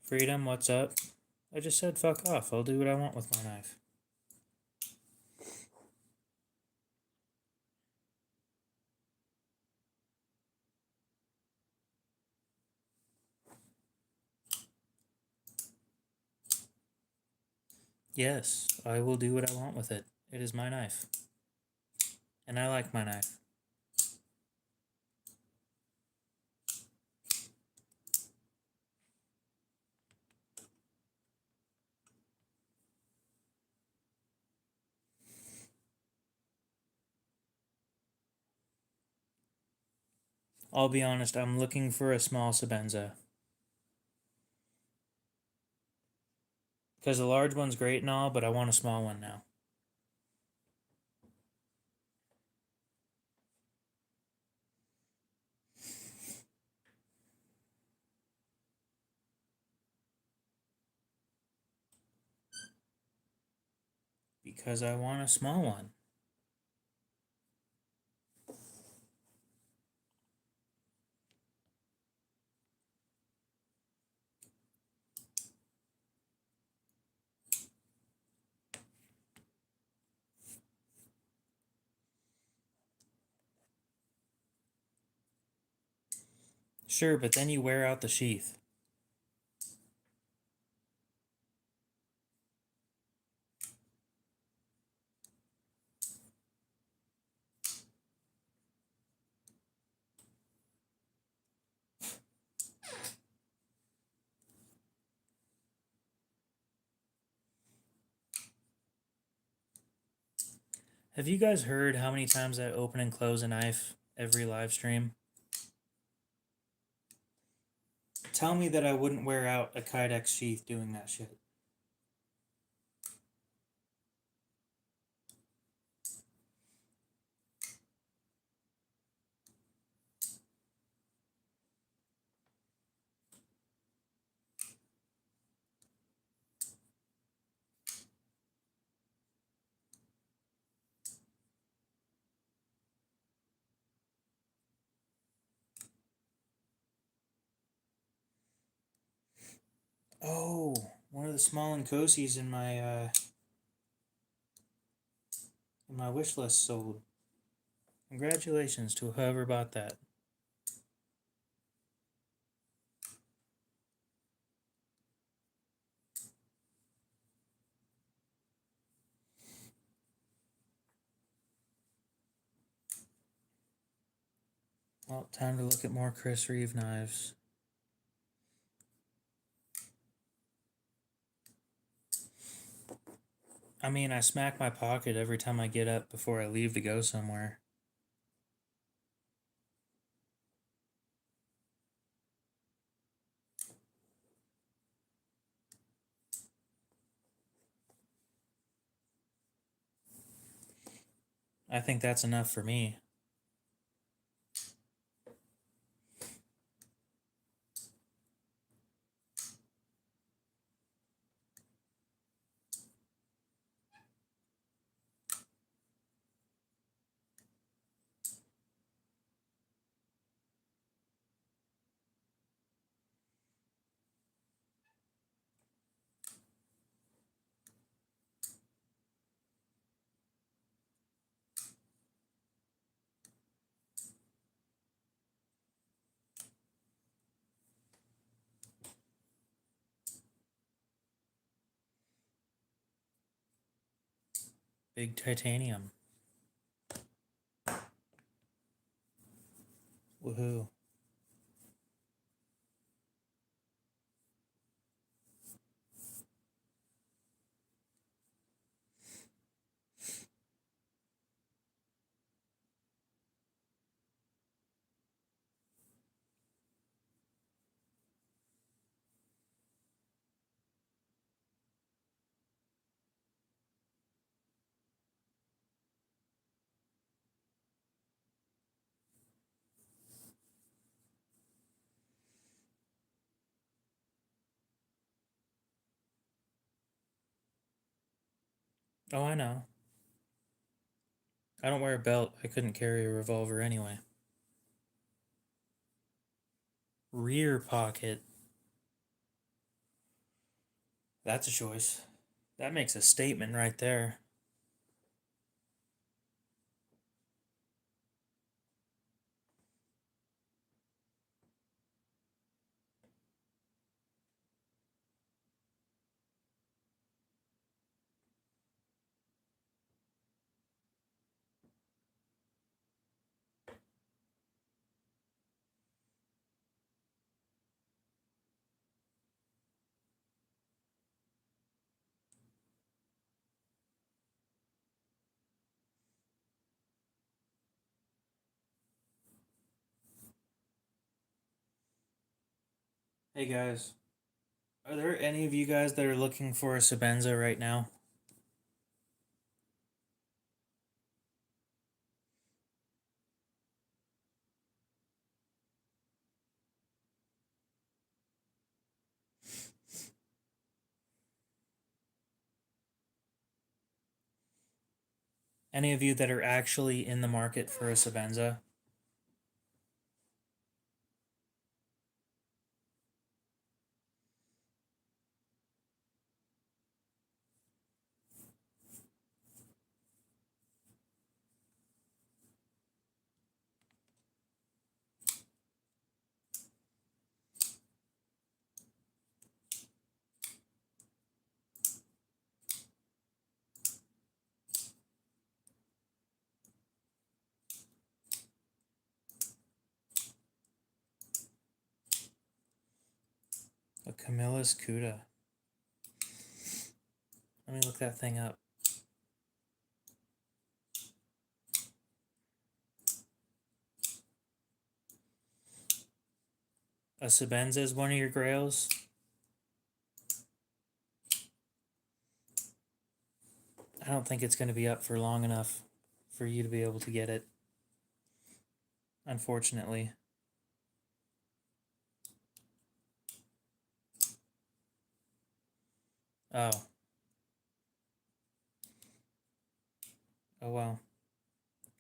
Freedom, what's up? I just said fuck off. I'll do what I want with my knife. Yes, I will do what I want with it. It is my knife. And I like my knife. I'll be honest, I'm looking for a small Sebenza. Because the large one's great and all, but I want a small one now. Because I want a small one. Sure, but then you wear out the sheath. Have you guys heard how many times I open and close a knife every live stream? Tell me that I wouldn't wear out a Kydex sheath doing that shit. Oh, one of the small Nkosi's in my wish list sold. Congratulations to whoever bought that. Well, time to look at more Chris Reeve knives. I mean, I smack my pocket every time I get up before I leave to go somewhere. I think that's enough for me. Big titanium. Woohoo. Oh, I know. I don't wear a belt. I couldn't carry a revolver anyway. Rear pocket. That's a choice. That makes a statement right there. Hey guys, are there any of you guys that are looking for a Sebenza right now? Any of you that are actually in the market for a Sebenza? A Camillus cuda. Let me look that thing up. A Sebenza is one of your grails? I don't think it's going to be up for long enough for you to be able to get it. Unfortunately. Oh. Oh well.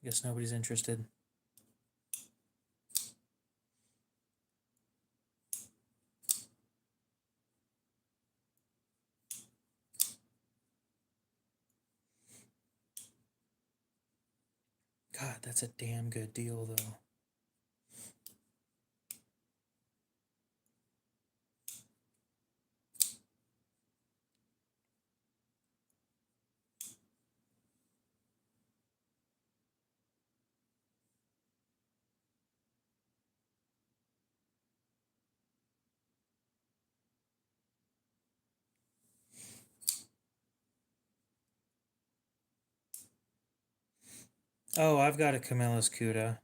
Guess nobody's interested. God, that's a damn good deal, though. Oh, I've got a Camillus cuda.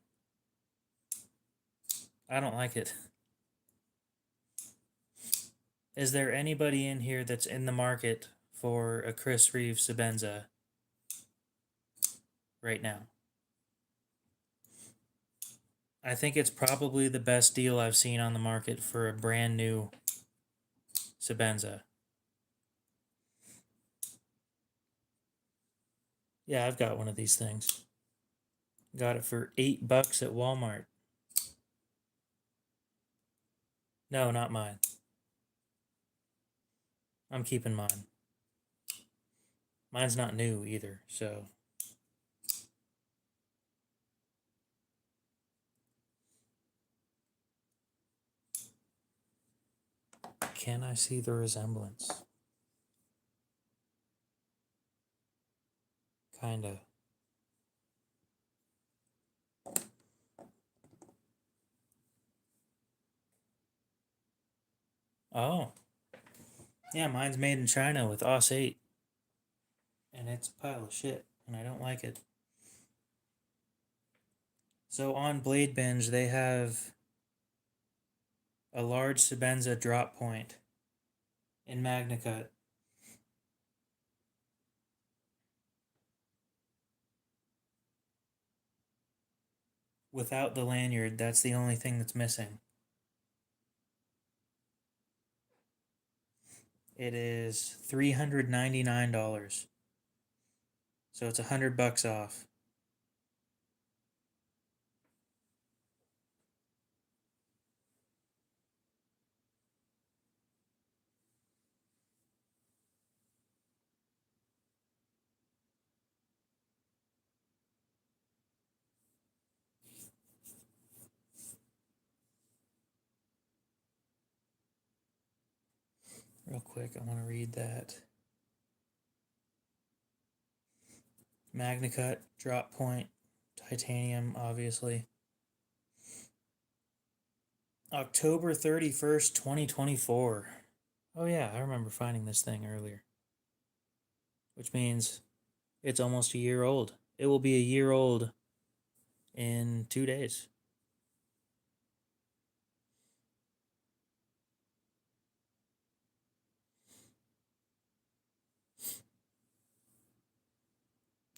I don't like it. Is there anybody in here that's in the market for a Chris Reeve Sebenza right now? I think it's probably the best deal I've seen on the market for a brand new Sebenza. Yeah, I've got one of these things. Got it for $8 at Walmart. No, not mine. I'm keeping mine. Mine's not new either, so. Can I see the resemblance? Kinda. Oh. Yeah, mine's made in China with OS 8. And it's a pile of shit, and I don't like it. So on Blade Binge, they have a large Sebenza drop point in MagnaCut. Without the lanyard, that's the only thing that's missing. It is $399. So it's $100 off. Real quick, I want to read that. MagnaCut, drop point, titanium, obviously. October 31st, 2024. Oh yeah, I remember finding this thing earlier. Which means it's almost a year old. It will be a year old in 2 days.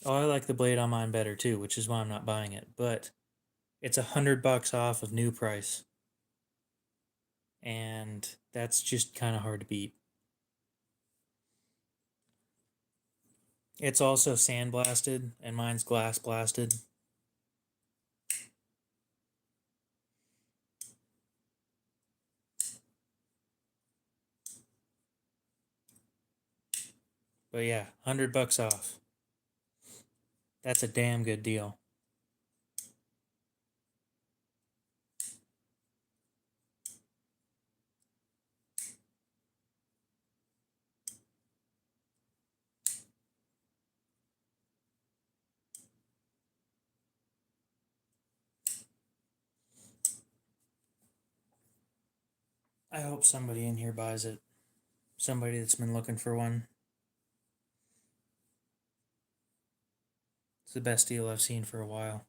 Oh, I like the blade on mine better too, which is why I'm not buying it. But it's $100 off of new price. And that's just kind of hard to beat. It's also sandblasted, and mine's glass blasted. But yeah, $100 off. That's a damn good deal. I hope somebody in here buys it. Somebody that's been looking for one. It's the best deal I've seen for a while.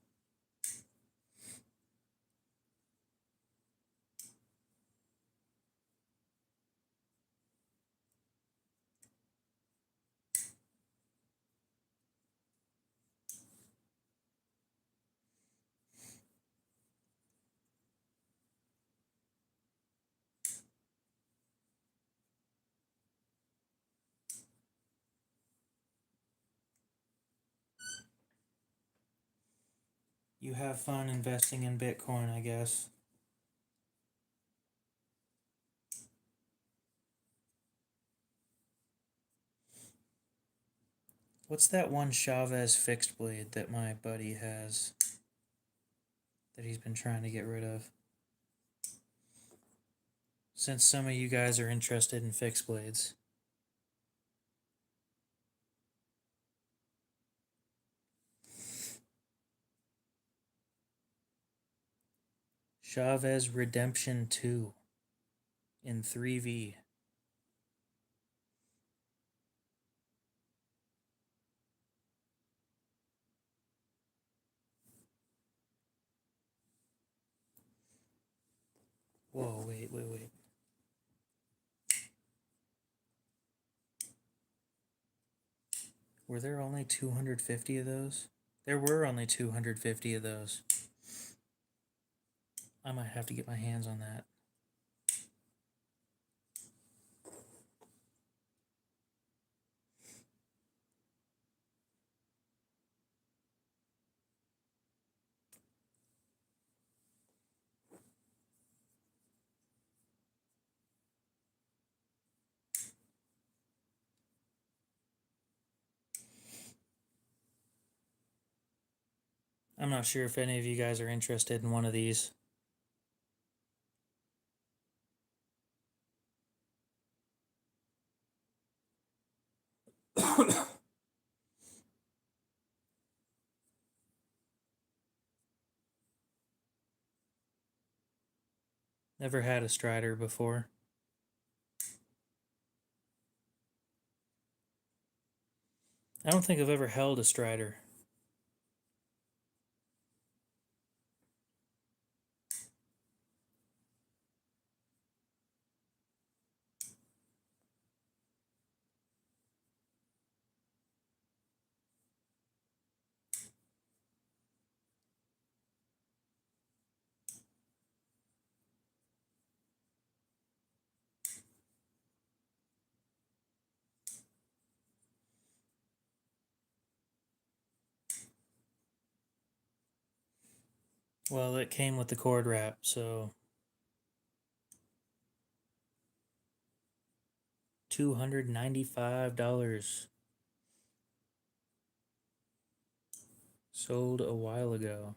You have fun investing in Bitcoin, I guess. What's that one Chavez fixed blade that my buddy has that he's been trying to get rid of? Since some of you guys are interested in fixed blades. Chavez Redemption 2 in 3V. Whoa, wait. Were there only 250 of those? There were only 250 of those. I might have to get my hands on that. I'm not sure if any of you guys are interested in one of these. Never had a Strider before. I don't think I've ever held a Strider. Well, it came with the cord wrap, so $295. Sold a while ago.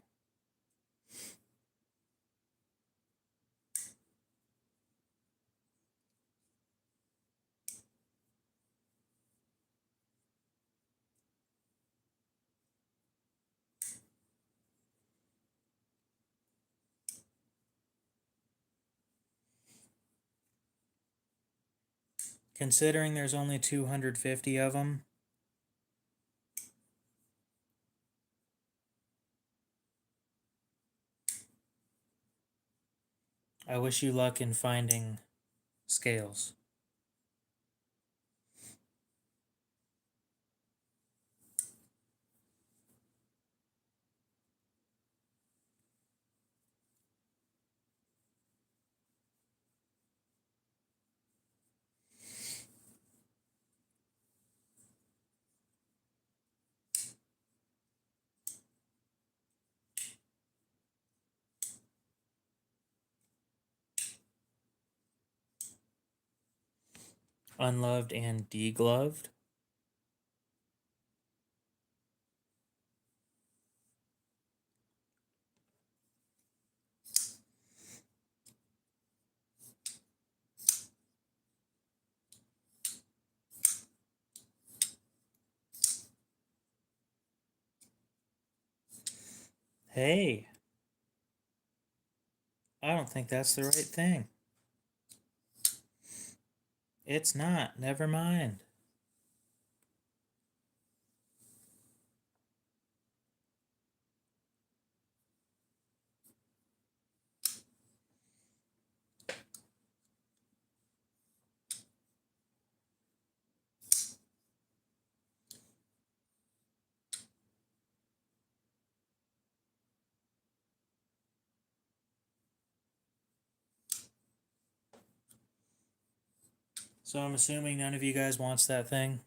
Considering there's only 250 of them, I wish you luck in finding scales. Unloved and degloved. Hey, I don't think that's the right thing. It's not. Never mind. So I'm assuming none of you guys wants that thing.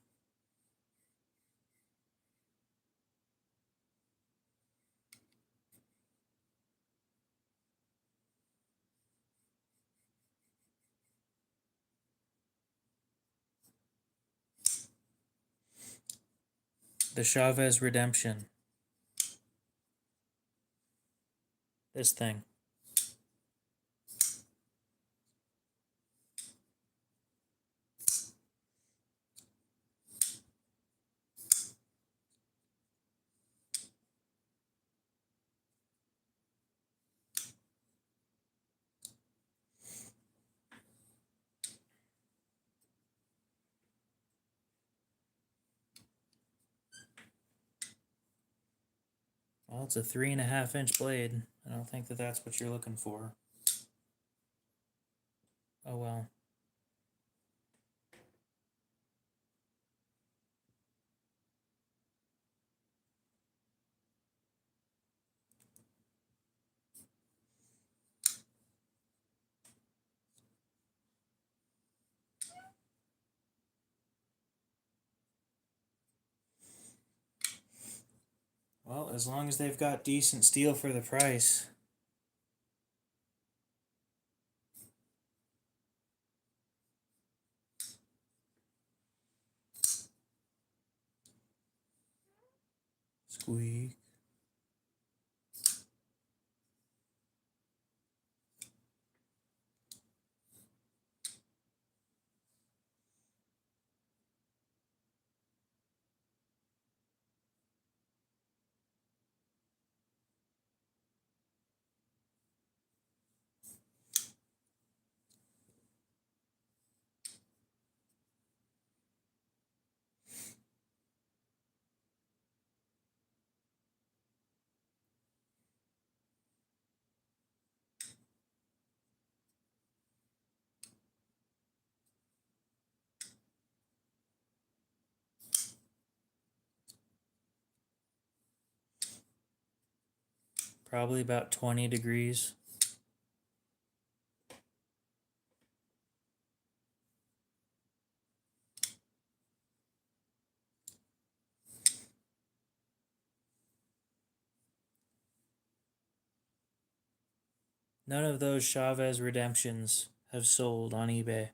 The Chavez Redemption. This thing. Well, it's a 3.5-inch blade. I don't think that that's what you're looking for. Oh well. Well, as long as they've got decent steel for the price. Squeak. Probably about 20 degrees. None of those Chavez Redemptions have sold on eBay.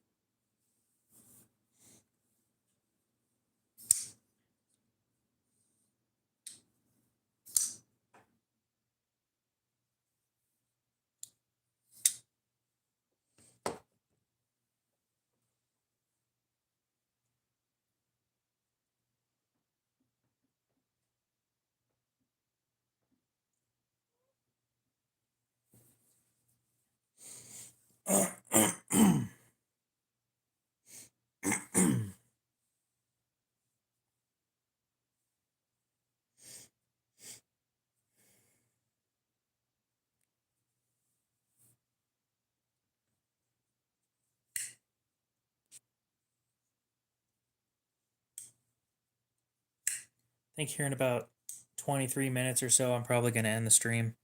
I think here in about 23 minutes or so, I'm probably going to end the stream.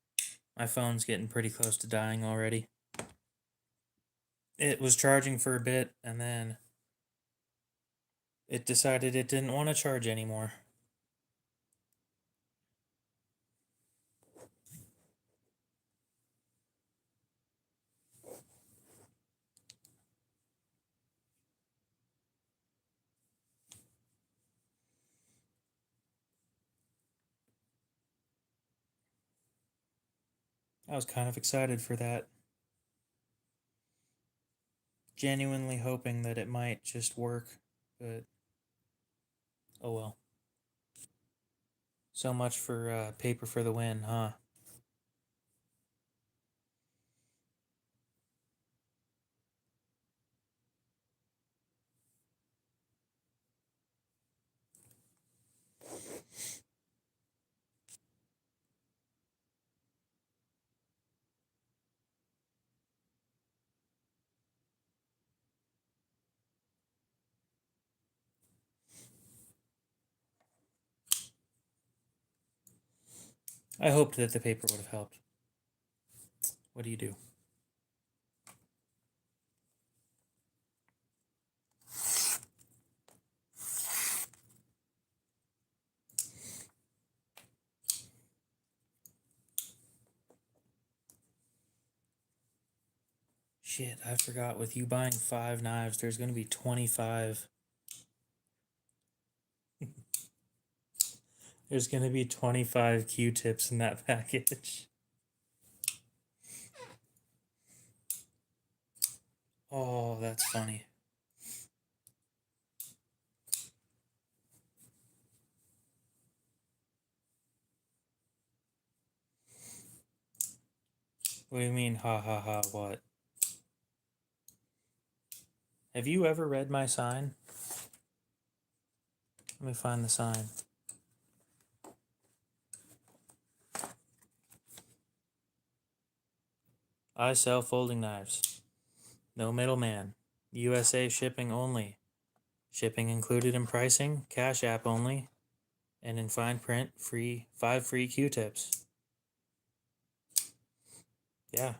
My phone's getting pretty close to dying already. It was charging for a bit, and then it decided it didn't want to charge anymore. I was kind of excited for that. Genuinely hoping that it might just work, but oh well. So much for paper for the win, huh? I hoped that the paper would have helped. What do you do? Shit, I forgot. With you buying 5 knives, there's going to be 25. There's going to be 25 Q-tips in that package. Oh, that's funny. What do you mean, ha ha ha, what? Have you ever read my sign? Let me find the sign. I sell folding knives. No middleman. USA shipping only. Shipping included in pricing, Cash App only, and in fine print, 5 free Q-tips. Yeah.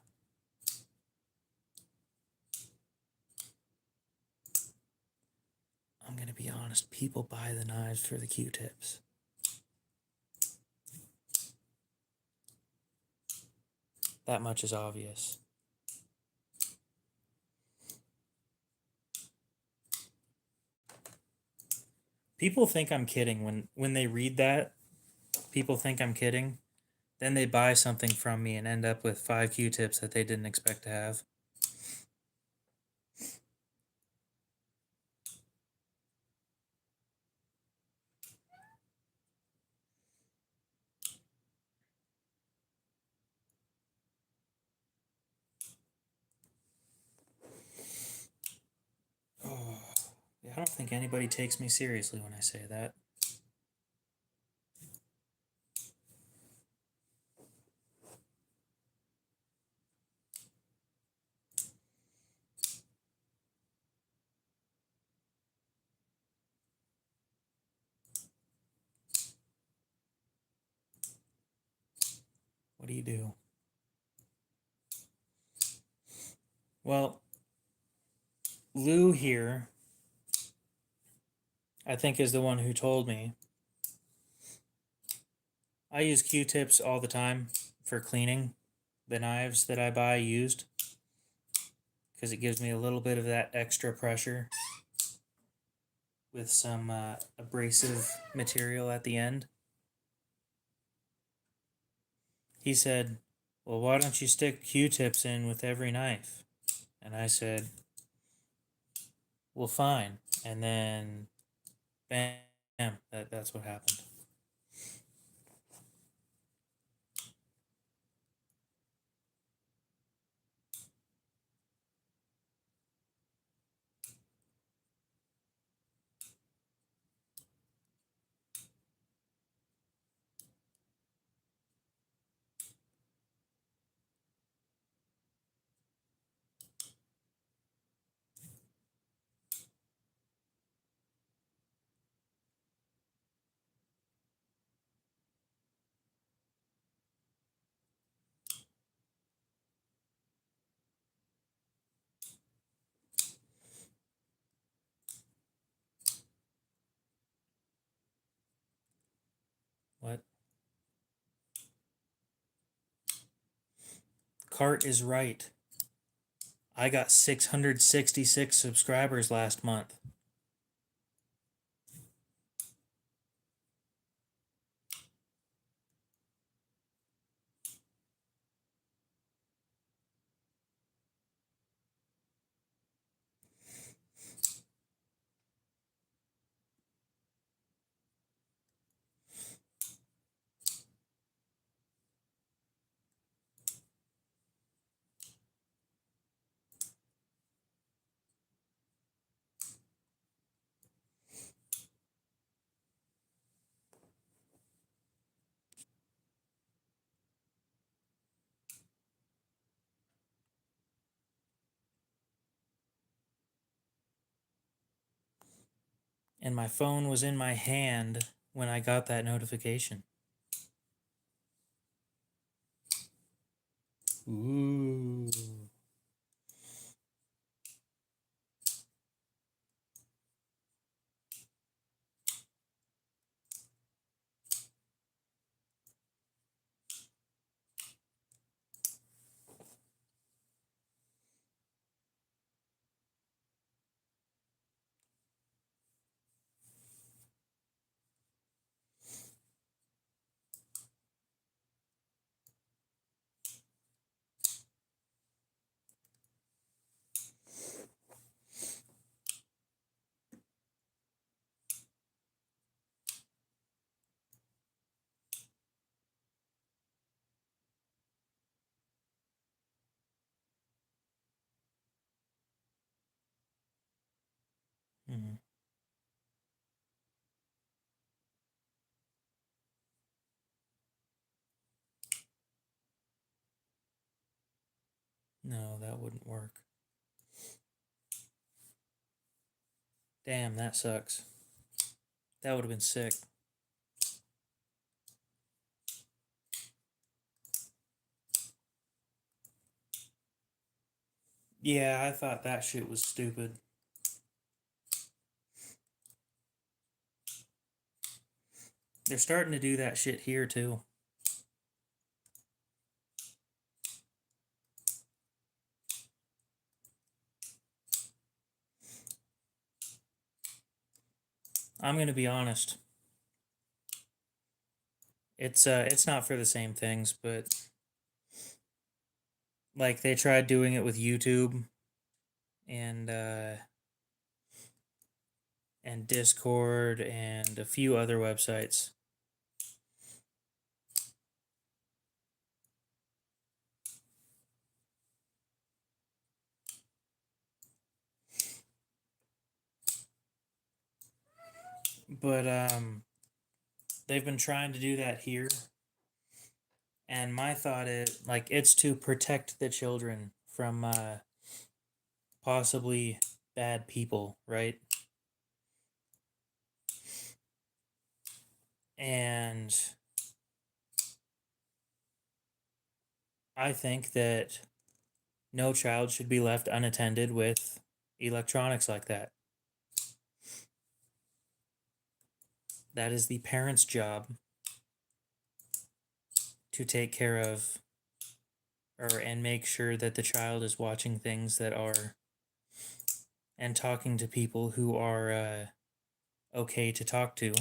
I'm gonna be honest, people buy the knives for the Q-tips. That much is obvious. People think I'm kidding when they read that. People think I'm kidding. Then they buy something from me and end up with 5 Q-tips that they didn't expect to have. Oh, yeah, I don't think anybody takes me seriously when I say that. What do you do? Well, Lou here, I think, is the one who told me. I use Q-tips all the time for cleaning the knives that I buy used because it gives me a little bit of that extra pressure with some abrasive material at the end. He said, well, why don't you stick Q-tips in with every knife? And I said, well, fine. And then, bam, that's what happened. What? Cart is right. I got 666 subscribers last month. and my phone was in my hand when I got that notification. Ooh. Mm. No, that wouldn't work. Damn, that sucks. That would have been sick. Yeah, I thought that shit was stupid. They're starting to do that shit here too. I'm gonna be honest. It's not for the same things, but like they tried doing it with YouTube and and Discord and a few other websites. But they've been trying to do that here. And my thought is like it's to protect the children from possibly bad people, right? And I think that no child should be left unattended with electronics like that. That is the parent's job to take care of and make sure that the child is watching things that are and talking to people who are okay to talk to.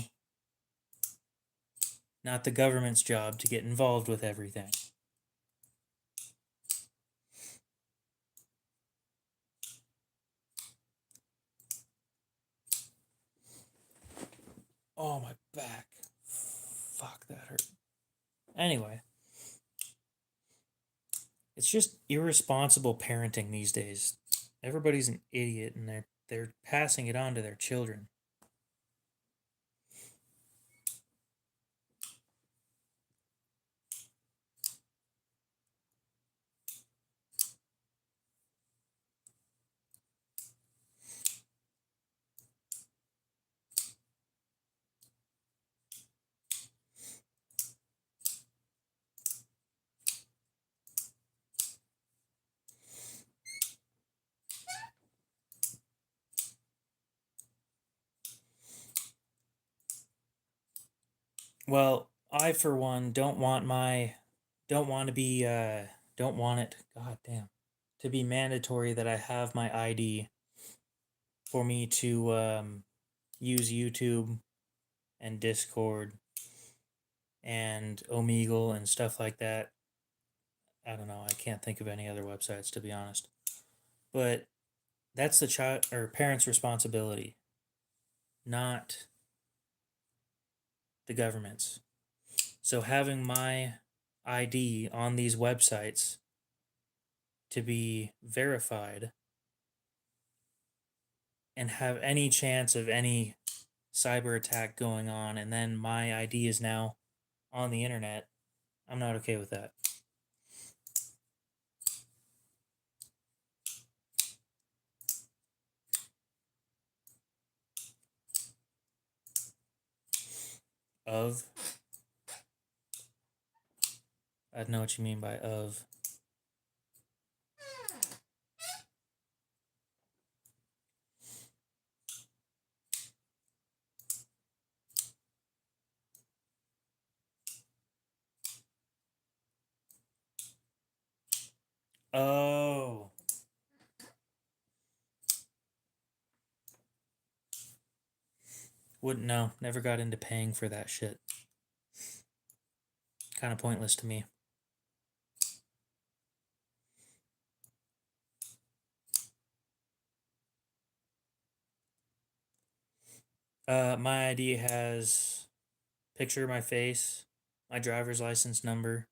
Not the government's job to get involved with everything. Oh, my back. Fuck, that hurt. Anyway, it's just irresponsible parenting these days. Everybody's an idiot and they're passing it on to their children. Well, I for one don't want to be don't want it, god damn, to be mandatory that I have my ID for me to use YouTube and Discord and Omegle and stuff like that. I don't know, I can't think of any other websites to be honest. But that's the child or parent's responsibility, not the government's. So having my ID on these websites to be verified and have any chance of any cyber attack going on, and then my ID is now on the internet, I'm not okay with that. Of? I don't know what you mean by of. Oh. Wouldn't know. Never got into paying for that shit. Kind of pointless to me. My ID has picture of my face, my driver's license number,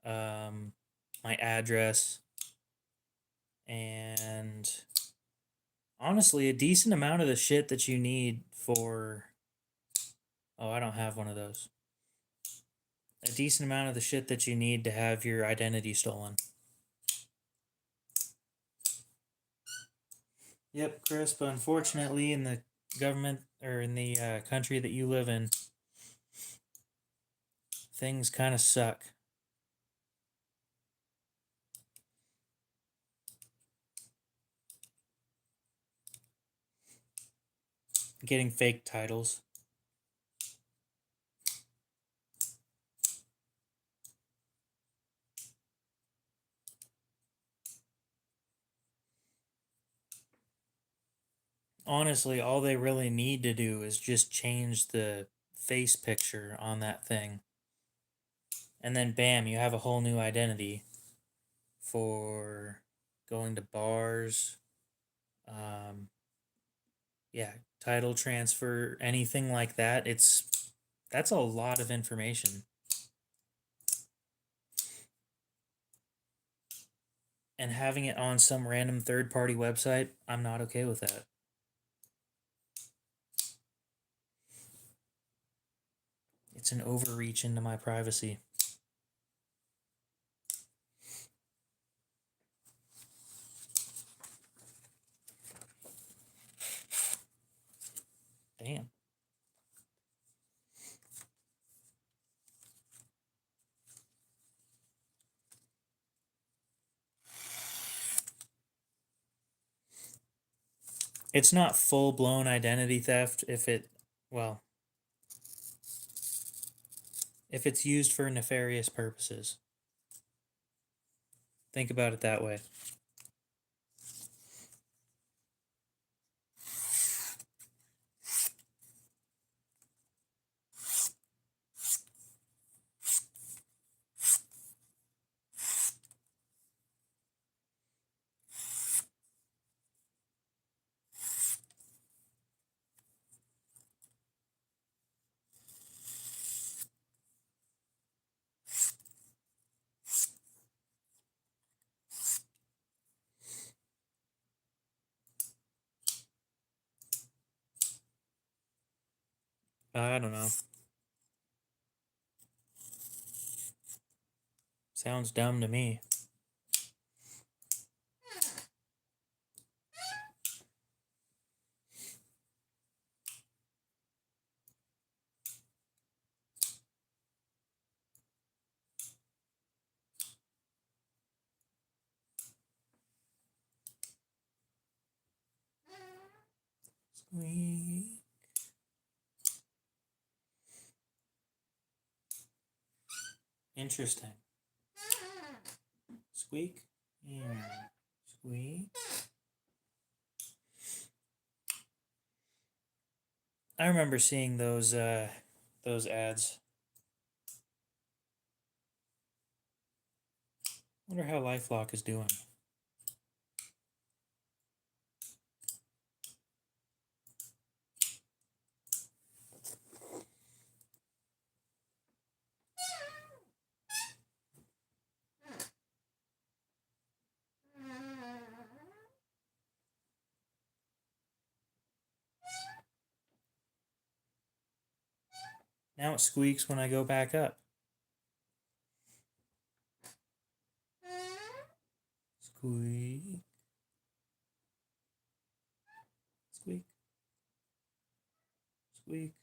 my address, and honestly, a decent amount of the shit that you need for. Oh, I don't have one of those. A decent amount of the shit that you need to have your identity stolen. Yep, Chris, but unfortunately, in the government or in the country that you live in, things kind of suck. Getting fake titles. Honestly, all they really need to do is just change the face picture on that thing. And then bam, you have a whole new identity for going to bars, um, yeah, title transfer, anything like that. That's a lot of information. And having it on some random third-party website, I'm not okay with that. It's an overreach into my privacy. Damn. It's not full-blown identity theft well, if it's used for nefarious purposes. Think about it that way. I don't know. Sounds dumb to me. Squeak. Interesting. Squeak. Yeah. Squeak. I remember seeing those ads. Wonder how LifeLock is doing. Now it squeaks when I go back up. Squeak. Squeak. Squeak.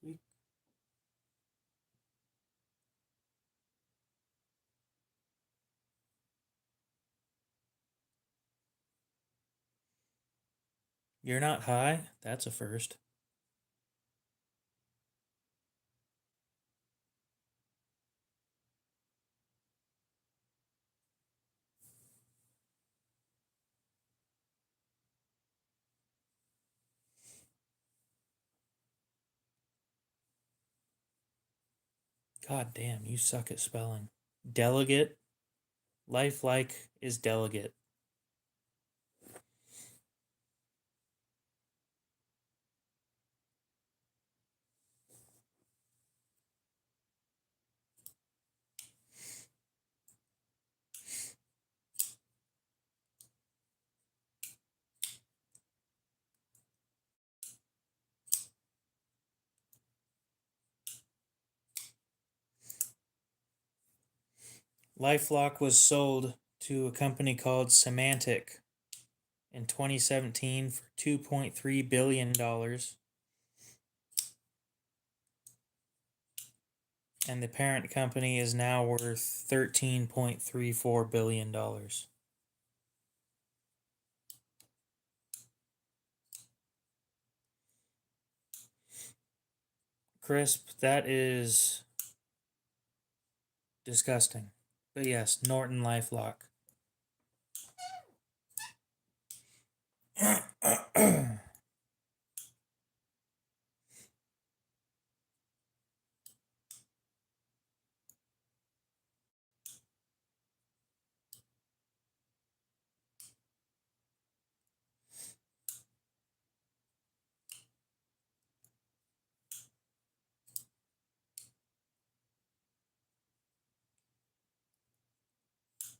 Squeak. You're not high? That's a first. God damn, you suck at spelling. Delegate. Lifelike is delegate. LifeLock was sold to a company called Symantec in 2017 for $2.3 billion. And the parent company is now worth $13.34 billion. Crisp, that is disgusting. But yes, Norton LifeLock.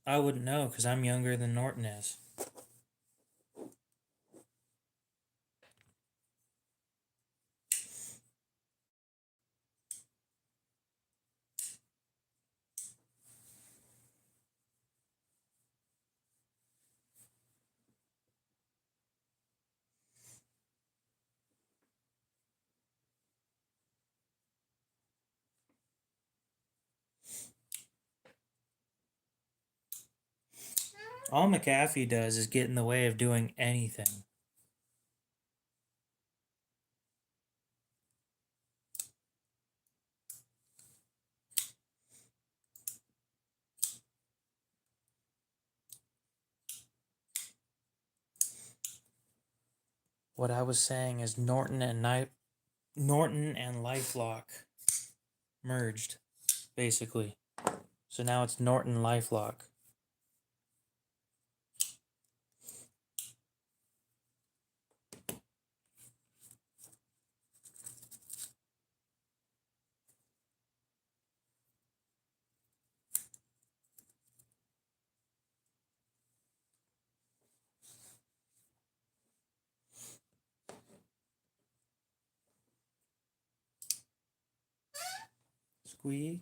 I wouldn't know because I'm younger than Norton is. All McAfee does is get in the way of doing anything. What I was saying is Norton and LifeLock merged, basically. So now it's Norton LifeLock. Squeak.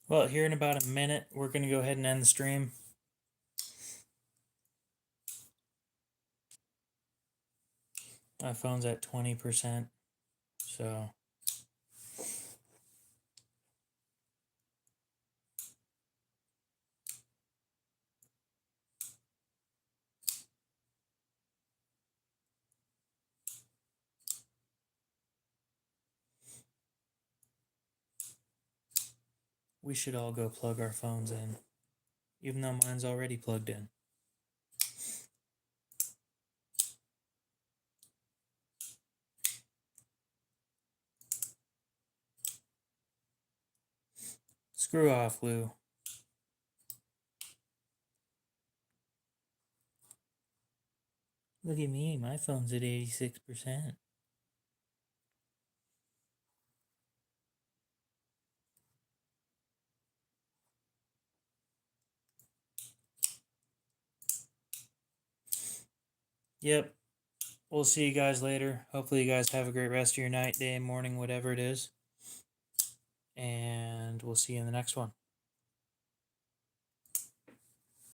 Well, here in about a minute, we're going to go ahead and end the stream. My phone's at 20%, so we should all go plug our phones in, even though mine's already plugged in. Screw off, Lou. Look at me, my phone's at 86%. Yep. We'll see you guys later. Hopefully you guys have a great rest of your night, day, morning, whatever it is. And we'll see you in the next one.